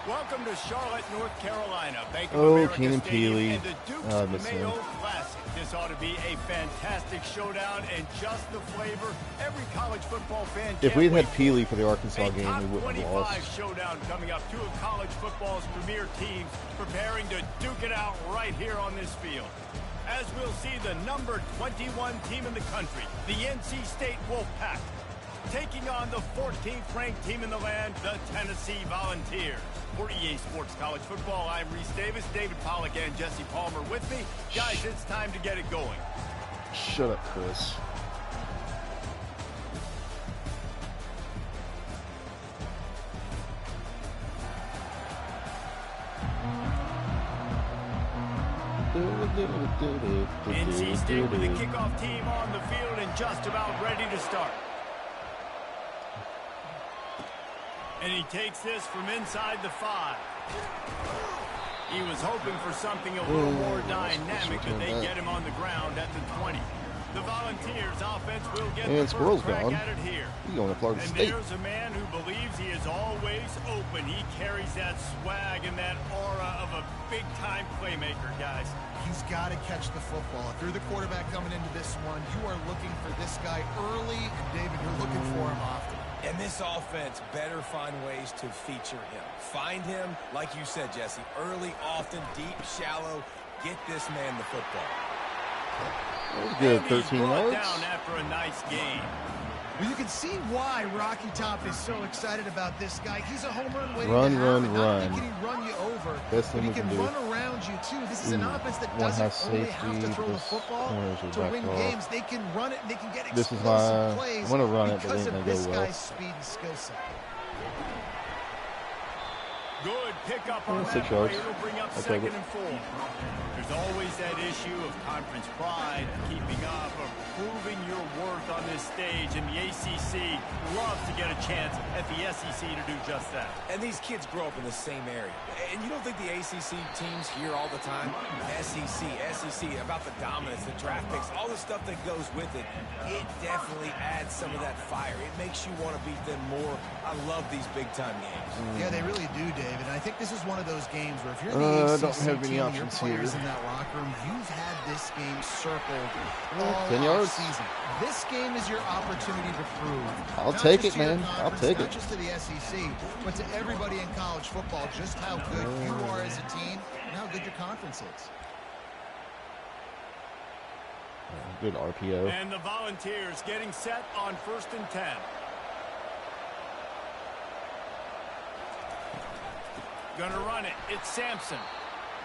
Welcome to Charlotte, North Carolina. Bank of America Keenan Stadium Peely. and the Dukes Mayo Classic. This ought to be a fantastic showdown and just the flavor every college football fan. If we had had Peely for the Arkansas game, we wouldn't have lost. Showdown coming up. Two of college football's premier teams preparing to duke it out right here on this field. As we'll see the number 21 team in the country, the NC State Wolfpack, taking on the 14th ranked team in the land, the Tennessee Volunteers. For EA Sports College Football, I'm Reese Davis, David Pollack, and Jesse Palmer with me. Guys, it's time to get it going. Shut up, Chris. NC State with the kickoff team on the field and just about ready to start. And he takes this from inside the 5. He was hoping for something a little more dynamic, but they get him on the ground at the 20. The Volunteers offense will get the first crack at it here. Going to Florida State. There's a man who believes he is always open. He carries that swag and that aura of a big-time playmaker, guys. He's got to catch the football. If you're the quarterback coming into this one, you are looking for this guy early, and David, you're looking for him often. And this offense better find ways to feature him. Find him, like you said, Jesse, early, often, deep, shallow. Get this man the football. That was good, 13 yards. Down after a nice game. Well, you can see why Rocky Top is so excited about this guy. He's a home run waiting Run, to run, happen. run. Not only can he run you over, Best but thing he we can can do. run around you, too. This is an offense that One doesn't has only safety, have to throw the this football corners are to back win off. games. They can run it, and they can get This is explosive my- plays I'm gonna run it, but it because ain't of gonna this go well. guy's speed and skill set. Good pickup on 6 that yards. play. It'll bring up I'll take second it. and 4. There's always that issue of conference pride, keeping up, or proving your worth on this stage, and the ACC loves to get a chance at the SEC to do just that. And these kids grow up in the same area. And you don't think the ACC teams hear all the time? SEC, about the dominance, the draft picks, all the stuff that goes with it. It definitely adds some of that fire. It makes you want to beat them more. I love these big-time games. Yeah, they really do, David. And I think this is one of those games where if you're the ACC don't have any team and your options players here. in that locker room, you've had this game circled all 10 yards. season. This game is your opportunity to prove. I'll not take just it, to your man. I'll conference, take not it. just to the SEC, but to everybody in college football, just how good you are as a team and how good your conference is. Good RPO. And the Volunteers getting set on 1st and 10. Gonna run it. It's Sampson.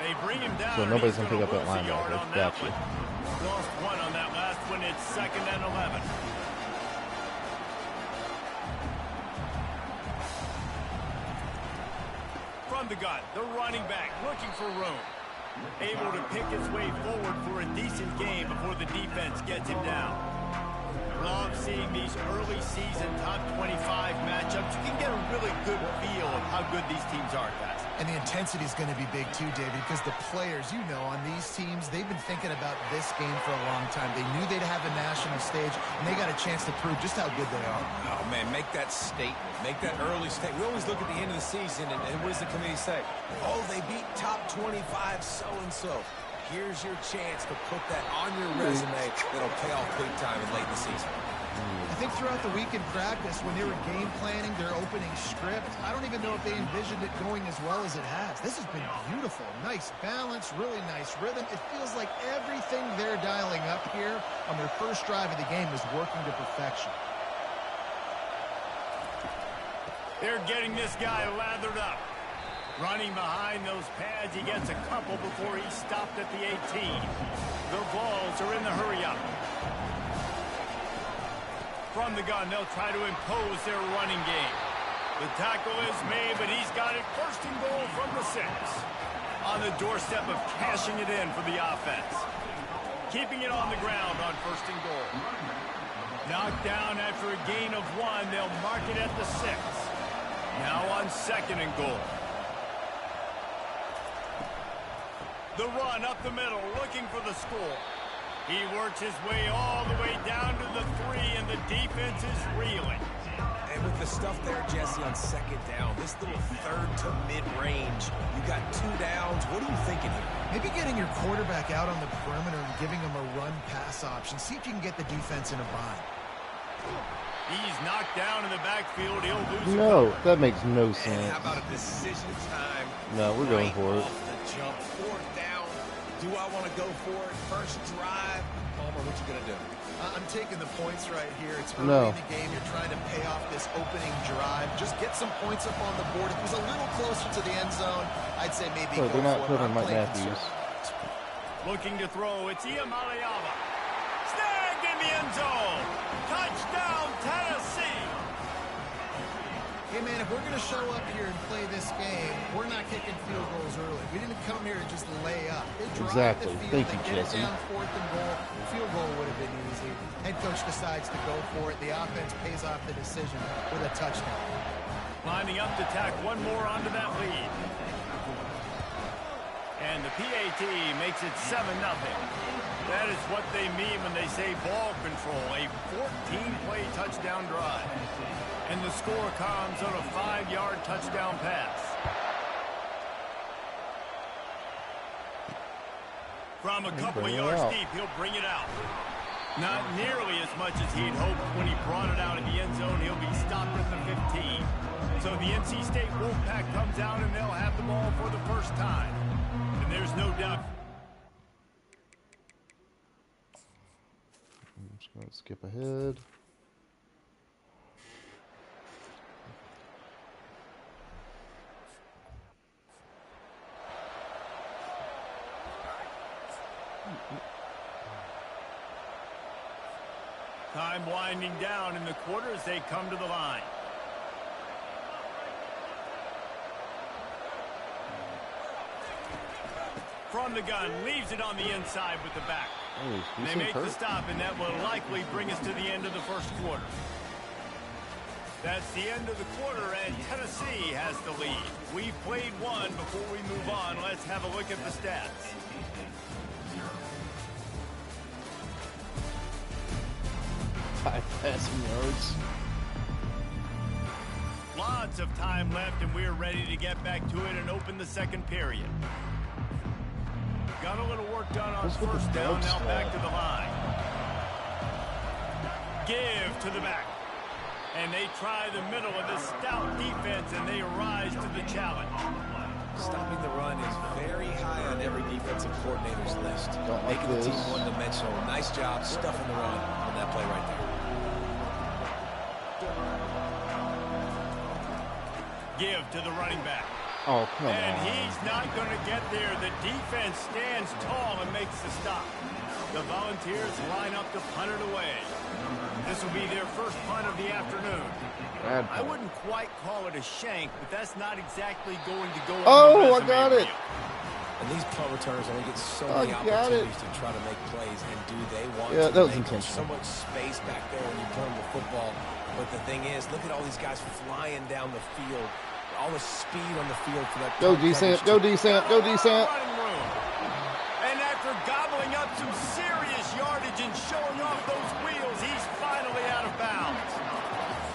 They bring him down. So and nobody's he's gonna pick up that lose a yard linebacker. on that Gotcha. one. Lost 1 on that last one. It's 2nd and 11. From the gun, the running back looking for room. Able to pick his way forward for a decent game before the defense gets him down. Love seeing these early season top 25 matchups. You can get a really good feel of how good these teams are, guys. And the intensity is going to be big too, David, because the players, you know, on these teams, they've been thinking about this game for a long time. They knew they'd have a national stage, and they got a chance to prove just how good they are. Oh, man, make that statement. Make that early statement. We always look at the end of the season, and what does the committee say? Oh, they beat top 25 so-and-so. Here's your chance to put that on your resume that'll pay off big time and late in the season. I think throughout the week in practice, when they were game planning their opening script, I don't even know if they envisioned it going as well as it has. This has been beautiful. Nice balance, really nice rhythm. It feels like everything they're dialing up here on their first drive of the game is working to perfection. They're getting this guy lathered up. Running behind those pads, he gets a couple before he stopped at the 18. The Vols are in the hurry-up. From the gun, they'll try to impose their running game. The tackle is made, but he's got it 1st and goal from the 6. On the doorstep of cashing it in for the offense. Keeping it on the ground on 1st and goal. Knocked down after a gain of 1, they'll mark it at the 6. Now on 2nd and goal. The run up the middle, looking for the score. He works his way all the way down to the 3, and the defense is reeling. And with the stuff there, Jesse, on 2nd down, this little 3rd to mid-range, you got 2 downs. What are you thinking here? Maybe getting your quarterback out on the perimeter and giving him a run-pass option. See if you can get the defense in a bind. He's knocked down in the backfield. He'll lose. No, that makes no And sense. how about a decision time? No, we're going for it. Off the jump, 4th down. Do I want to go for it? First drive. Palmer, what you going to do? I'm taking the points right here. It's early No. in the game. You're trying to pay off this opening drive. Just get some points up on the board. If it was a little closer to the end zone, I'd say maybe So go they're not for it. putting I'm Mike playing Matthews. conservative. Looking to throw. It's Iamaleava. Snap! in the end zone. Touchdown, Tennessee. Hey, man, if we're going to show up here and play this game, we're not kicking field goals early. We didn't come here to just lay up. They drive Exactly. the field. Thank They you, get it Jesse. down 4th and goal. Field goal would have been easy. Head coach decides to go for it. The offense pays off the decision with a touchdown. Lining up to tack one more onto that lead. And the PAT makes it 7-0. That is what they mean when they say ball control. A 14-play touchdown drive. And the score comes on a 5-yard touchdown pass. From a couple of yards deep, he'll bring it out. Not nearly as much as he'd hoped when he brought it out in the end zone. He'll be stopped at the 15. So the NC State Wolfpack comes out and they'll have the ball for the first time. And there's no doubt. I'm just going to skip ahead. Time winding down in the quarter as they come to the line. From the gun, leaves it on the inside with the back. Oh, They make the stop, and that will likely bring us to the end of the first quarter. That's the end of the quarter, and Tennessee has the lead. We've played one. Before we move on, let's have a look at the stats. Five passing yards. Lots of time left, and we're ready to get back to it and open the second period. Got a little work done on first down, now back to the line. Give to the back. And they try the middle of this stout defense, and they rise to the challenge. Stopping the run is very high on every defensive coordinator's list. Don't like Making the team this. one-dimensional. Nice job stuffing the run on that play right there. Give to the running back. Oh, come And on. he's not going to get there. The defense stands tall and makes the stop. The Volunteers line up to punt it away. This will be their first punt of the afternoon. Bad I punt. wouldn't quite call it a shank, but that's not exactly going to go on Oh, the I resume got it. reel. And these punt returners only get so I many got it. opportunities to try to make plays, and do they want Yeah, to that was make them? intentional. So much space back there when you turn the football. But the thing is, look at all these guys flying down the field. All the speed on the field for that. Go, punt D-Samp. coverage Go, to- D-Samp. Go, D-Samp. Running room. And after gobbling up some serious yardage and showing off those wheels, he's finally out of bounds.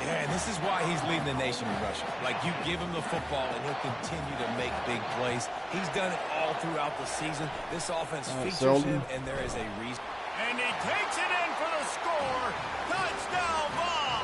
Yeah, and this is why he's leading the nation in rushing. Like, you give him the football, and he'll continue to make big plays. He's done it all throughout the season. This offense features Selden. him, and there is a reason. And he takes it in for the score. Touchdown ball.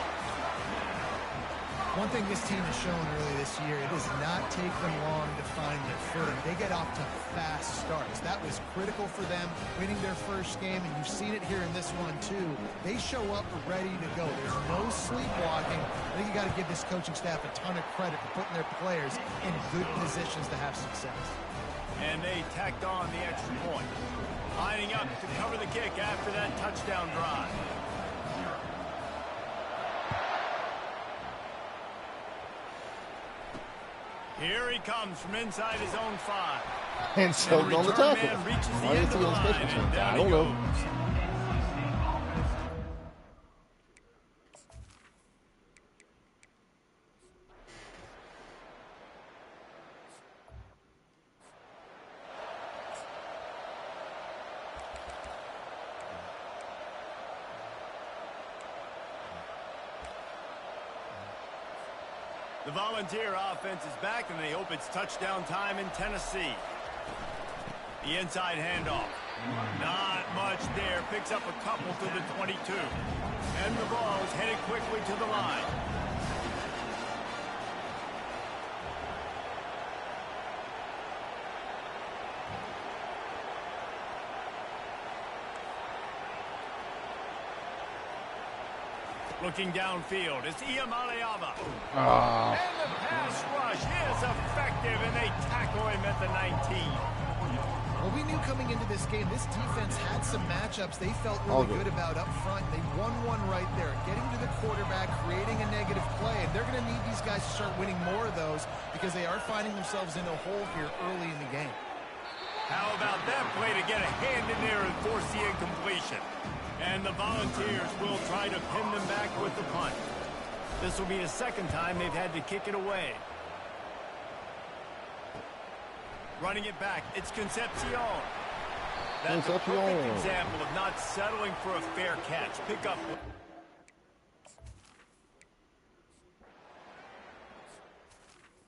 One thing this team has shown early this year, it does not take them long to find their footing. They get off to fast starts. That was critical for them, winning their first game, and you've seen it here in this one too. They show up ready to go. There's no sleepwalking. I think you got to give this coaching staff a ton of credit for putting their players in good positions to have success. And they tacked on the extra point. Lining up to cover the kick after that touchdown drive. Here he comes from inside his own 5. And Selden on the return tackle. man reaches the Why end is of he the on line, special and teams? down I he don't know. goes. The Volunteer offense is back, and they hope it's touchdown time in Tennessee. The inside handoff. Not much there. Picks up a couple to the 22. And the ball is headed quickly to the line. Looking downfield, it's Iamaleava. Ah. And the pass rush is effective, and they tackle him at the 19. Well, we knew coming into this game, this defense had some matchups they felt really good about up front. They won one right there, getting to the quarterback, creating a negative play, and they're going to need these guys to start winning more of those because they are finding themselves in a hole here early in the game. How about that play to get a hand in there and force the incompletion? And the Volunteers will try to pin them back with the punt. This will be the second time they've had to kick it away. Running it back, it's Concepcion. That's a perfect example of not settling for a fair catch. Pick up.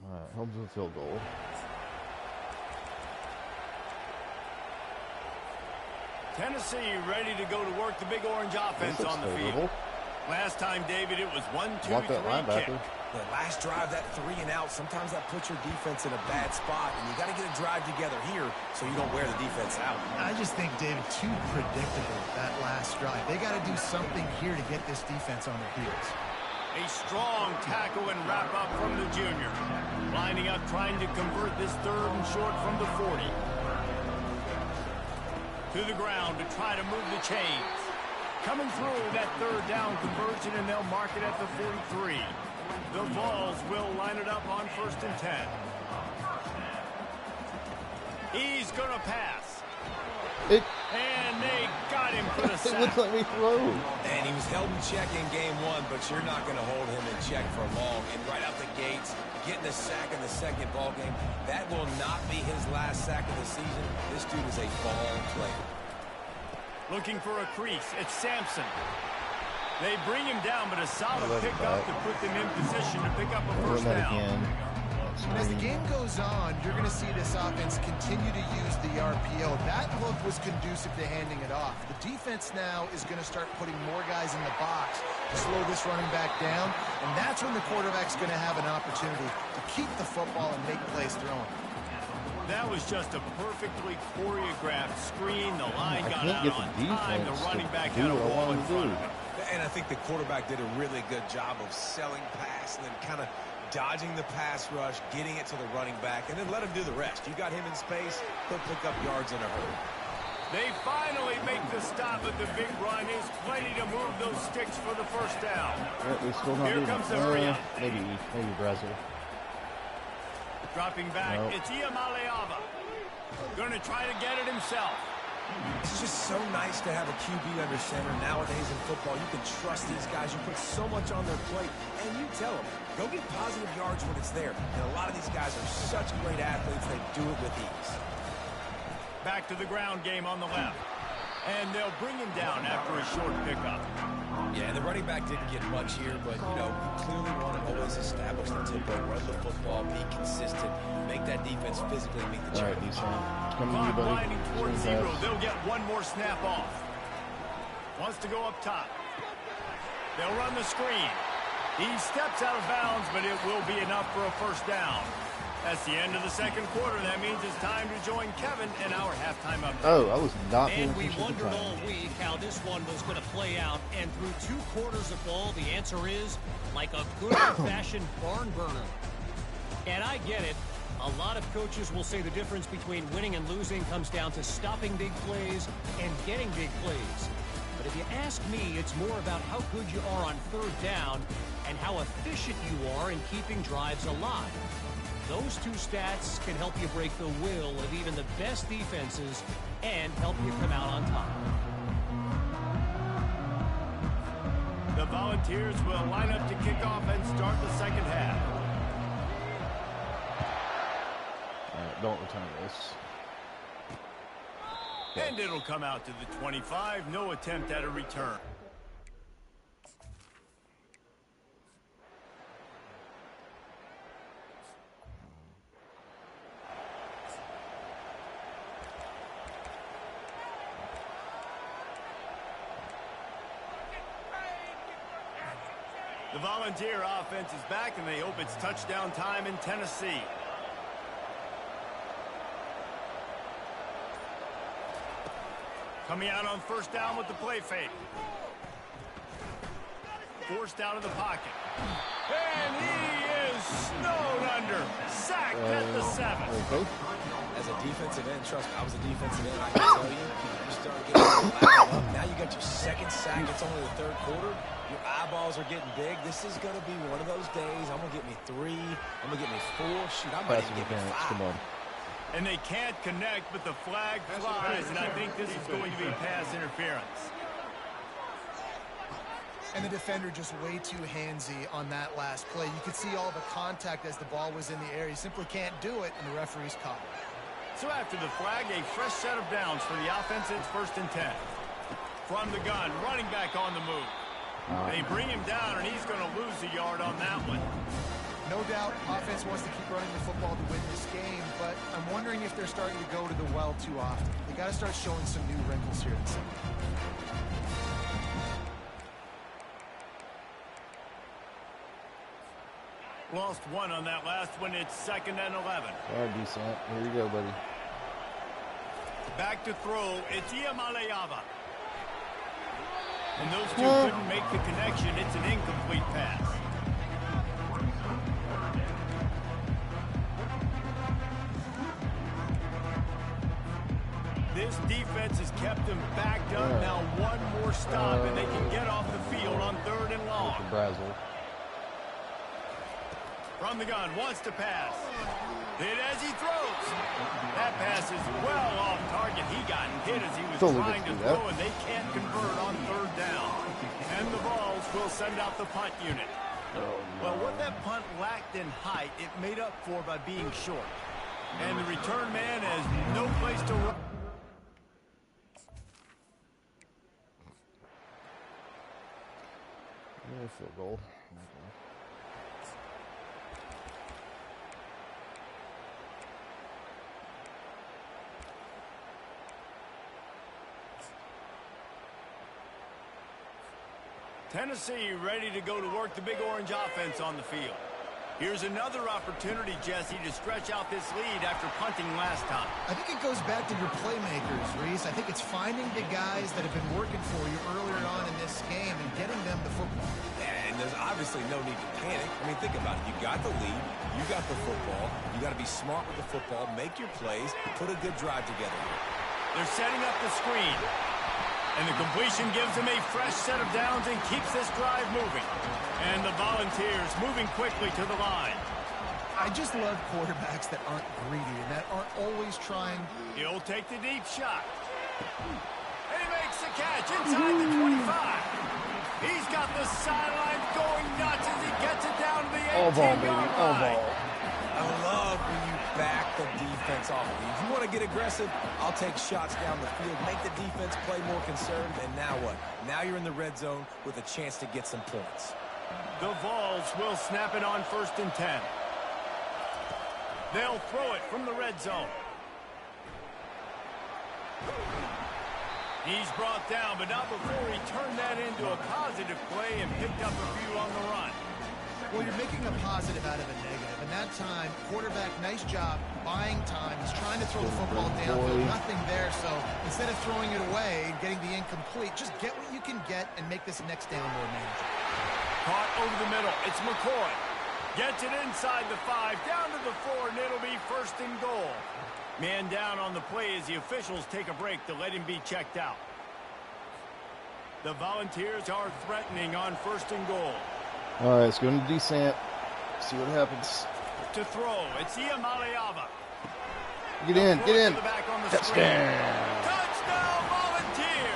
All right, Holmes with a field goal. Tennessee ready to go to work the Big Orange offense on the field. Last time, David, it was 1-2-3 kick. The last drive, that 3 and out, sometimes that puts your defense in a bad spot, and you got to get a drive together here so you don't wear the defense out. I just think, David, too predictable, that last drive. They got to do something here to get this defense on their heels. A strong tackle and wrap up from the junior. Lining up, trying to convert this 3rd and short from the 40. To the ground to try to move the chains. Coming through that 3rd down conversion, and they'll mark it at the 43. The Vols will line it up on 1st and 10. He's going to pass. And they got him for the sack. It wouldn't let me throw. And he was held in check in game 1, but you're not going to hold him in check for long. And right out the gates, getting a sack in the 2nd ball game, that will not be his last sack of the season. This dude is a ball player. Looking for a crease. It's Sampson. They bring him down, but a solid pickup to put them in position to pick up a first down. And as the game goes on, you're going to see this offense continue to use the RPO. That look was conducive to handing it off. The defense now is going to start putting more guys in the box to slow this running back down, and that's when the quarterback's going to have an opportunity to keep the football and make plays throwing. That was just a perfectly choreographed screen. The line got out on time. The running back had a wall in front of him. And I think the quarterback did a really good job of selling pass and then kind of dodging the pass rush, getting it to the running back, and then let him do the rest. You got him in space, he'll pick up yards in a hurry. They finally make the stop at the big run. Is plenty to move those sticks for the first down. Here comes the hurry up. Maybe Brazil. Dropping back, it's Iamaleava. Going to try to get it himself. It's just so nice to have a QB under center. Nowadays in football, you can trust these guys. You put so much on their plate, and you tell them, go get positive yards when it's there. And a lot of these guys are such great athletes, they do it with ease. Back to the ground game on the left. And they'll bring him down after a short pickup. Yeah, the running back didn't get much here, but, you know, we clearly want to always establish the tempo, run the football, be consistent, make that defense physically meet the challenge. Clock winding towards 0. They'll get one more snap off. Wants to go up top. They'll run the screen. He steps out of bounds, but it will be enough for a first down. That's the end of the 2nd quarter. That means it's time to join Kevin in our halftime update. Oh, I was not paying And we attention to wondered the all time. week how this one was going to play out. And through 2 quarters of ball, the answer is like a good old-fashioned barn burner. And I get it. A lot of coaches will say the difference between winning and losing comes down to stopping big plays and getting big plays. But if you ask me, it's more about how good you are on 3rd down and how efficient you are in keeping drives alive. Those 2 stats can help you break the will of even the best defenses and help you come out on top. The Volunteers will line up to kick off and start the 2nd half. All right, don't return this. And it'll come out to the 25. No attempt at a return. The Volunteer offense is back, and they hope it's touchdown time in Tennessee. Coming out on 1st down with the play fake. Forced out of the pocket. And he is snowed under. Sacked at the 7. As as a defensive end, trust me, I was a defensive end, I can tell you, you start getting lapped up. Now you got your second sack. It's only the third quarter. Your eyeballs are getting big. This is going to be one of those days. I'm going to get me 3. I'm going to get me 4. Shoot, I might even get me 5. Come on. And they can't connect, but the flag flies, and I think this is going to be pass interference. And the defender just way too handsy on that last play. You could see all the contact as the ball was in the air. He simply can't do it, and the referee's caught it. So after the flag, a fresh set of downs for the offense. It's 1st and 10. From the gun, running back on the move. They bring him down, and he's going to lose a yard on that one. No doubt, offense wants to keep running the football to win this game, but I'm wondering if they're starting to go to the well too often. They got to start showing some new wrinkles here in second. Lost 1 on that last one. It's 2nd and 11. All right, decent. Here you go, buddy. Back to throw. It's Iamaleava. And those two couldn't make the connection. It's an incomplete pass. This defense has kept them backed up. Now one more stop, and they can get off the field on 3rd and long. Brazil. From the gun, wants to pass. Hit as he throws. That pass is well off target. He got hit as he was trying to throw, and they can't convert on 3rd down. And the Vols will send out the punt unit. Well, what that punt lacked in height, it made up for by being short. And the return man has no place to run. Field goal. Tennessee ready to go to work the Big Orange offense on the field. Here's another opportunity, Jesse, to stretch out this lead after punting last time. I think it goes back to your playmakers, Reese. I think it's finding the guys that have been working for you earlier on in this game and getting them the football. And there's obviously no need to panic. I mean, think about it. You got the lead. You got the football. You got to be smart with the football. Make your plays. Put a good drive together. They're setting up the screen. And the completion gives them a fresh set of downs and keeps this drive moving. And the Volunteers moving quickly to the line. I just love quarterbacks that aren't greedy and that aren't always trying. He'll take the deep shot. And he makes the catch inside the 25. He's got the sideline going nuts as he gets it down to the 18-yard line. All ball, baby. All ball. I love when you back the defense off. If you want to get aggressive, I'll take shots down the field, make the defense play more conservative, and now what? Now you're in the red zone with a chance to get some points. The Vols will snap it on 1st and 10. They'll throw it from the red zone. He's brought down, but not before he turned that into a positive play and picked up a few on the run. Well, you're making a positive out of a negative. And that time, quarterback, nice job, buying time. He's trying to throw the football downfield. Nothing there, so instead of throwing it away and getting the incomplete, just get what you can get and make this next down more manageable. Caught over the middle. It's McCoy. Gets it inside the 5, down to the 4, and it'll be 1st and goal. Man down on the play as the officials take a break to let him be checked out. The Volunteers are threatening on 1st and goal. All right, let's go into descent. See what happens. To throw, it's Iamaleava. Get in, get in. Touchdown. Touchdown, Volunteer.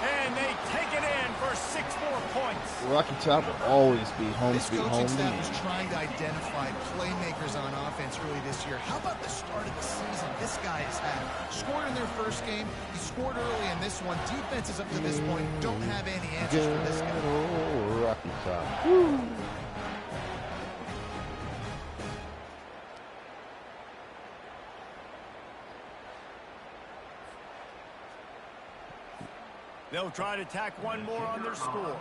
And they take it in for 6 more points. Rocky Top will always be home This sweet coaching home staff league. was trying to identify playmakers on offense early this year. How about the start of the season this guy has had? Scored in their first game. He scored early in this one. Defenses up to this point don't have any answers for this guy. Oh, Rocky Top. Woo. They'll try to tack one more on their score.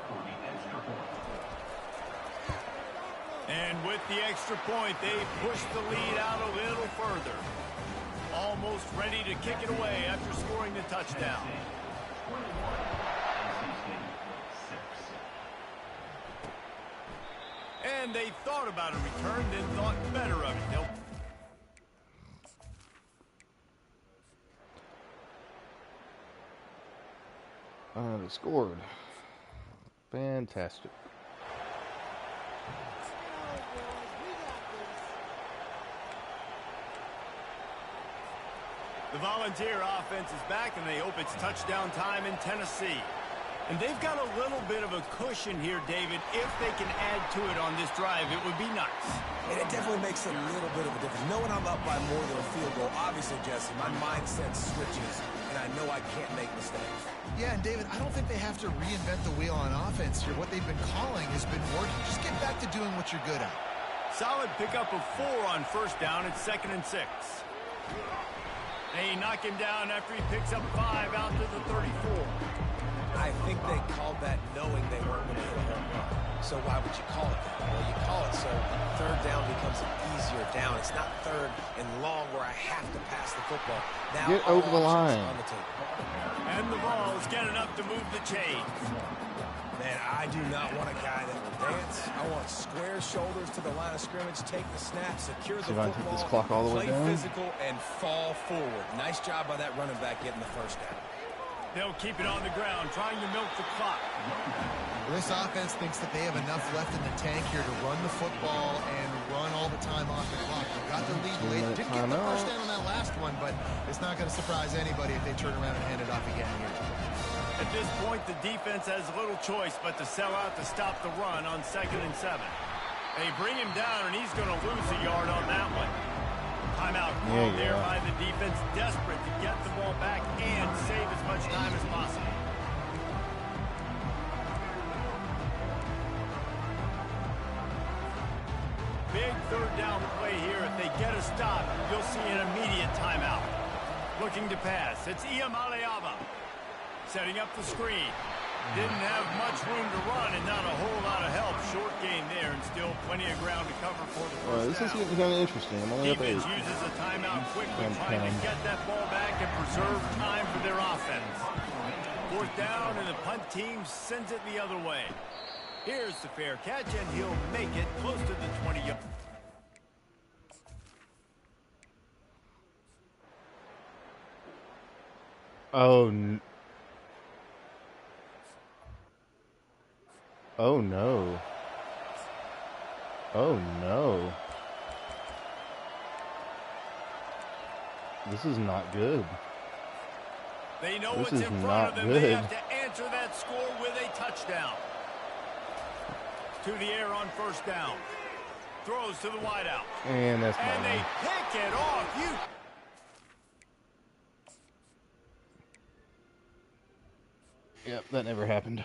And with the extra point, they push the lead out a little further. Almost ready to kick it away after scoring the touchdown. And they thought about a return, then thought better of it. They scored. Fantastic. The Volunteer offense is back, and they hope it's touchdown time in Tennessee. And they've got a little bit of a cushion here, David. If they can add to it on this drive, it would be nice. And it definitely makes a little bit of a difference. Knowing I'm up by more than a field goal, obviously, Jesse, my mindset switches, and I know I can't make mistakes. Yeah, and David, I don't think they have to reinvent the wheel on offense here. What they've been calling has been working. Just get back to doing what you're good at. Solid pickup of 4 on first down. It's 2nd and 6. They knock him down after he picks up 5 out to the 34. I think they called that knowing they weren't going to hit a home run. So why would you call it that? Well, you call it so third down becomes an easier down. It's not third and long where I have to pass the football. Now Get over the line. on the table. And the ball is getting up to move the chains. Man, I do not want a guy that will dance. I want square shoulders to the line of scrimmage, take the snap, secure the See if I can football, take this clock all the way play down. physical, and fall forward. Nice job by that running back getting the first down. They'll keep it on the ground, trying to milk the clock. This offense thinks that they have enough left in the tank here to run the football and run all the time off the clock. They got their lead late. Didn't get the first down on that last one, but it's not going to surprise anybody if they turn around and hand it off again here. At this point, the defense has little choice but to sell out to stop the run on 2nd and 7. They bring him down, and he's going to lose a yard on that one. Timeout called there by the defense, desperate to get the ball back and save as much time as possible. Big third down play here. If they get a stop, you'll see an immediate timeout. Looking to pass. It's Iamaleava. Setting up the screen. Didn't have much room to run and not a whole lot of help. Short gain there and still plenty of ground to cover for the first This is down. getting kind of interesting. I'm only up 8. Defense uses a timeout quickly, trying to get that ball back and preserve time for their offense. 4th down, and the punt team sends it the other way. Here's the fair catch, and he'll make it close to the 20-yard. Oh no. Oh no. This is not good. They know This what's is in front not of them. good. They have to answer that score with a touchdown. To the air on first down. Throws to the wideout. And that's And they pick it off. Yep, that never happened.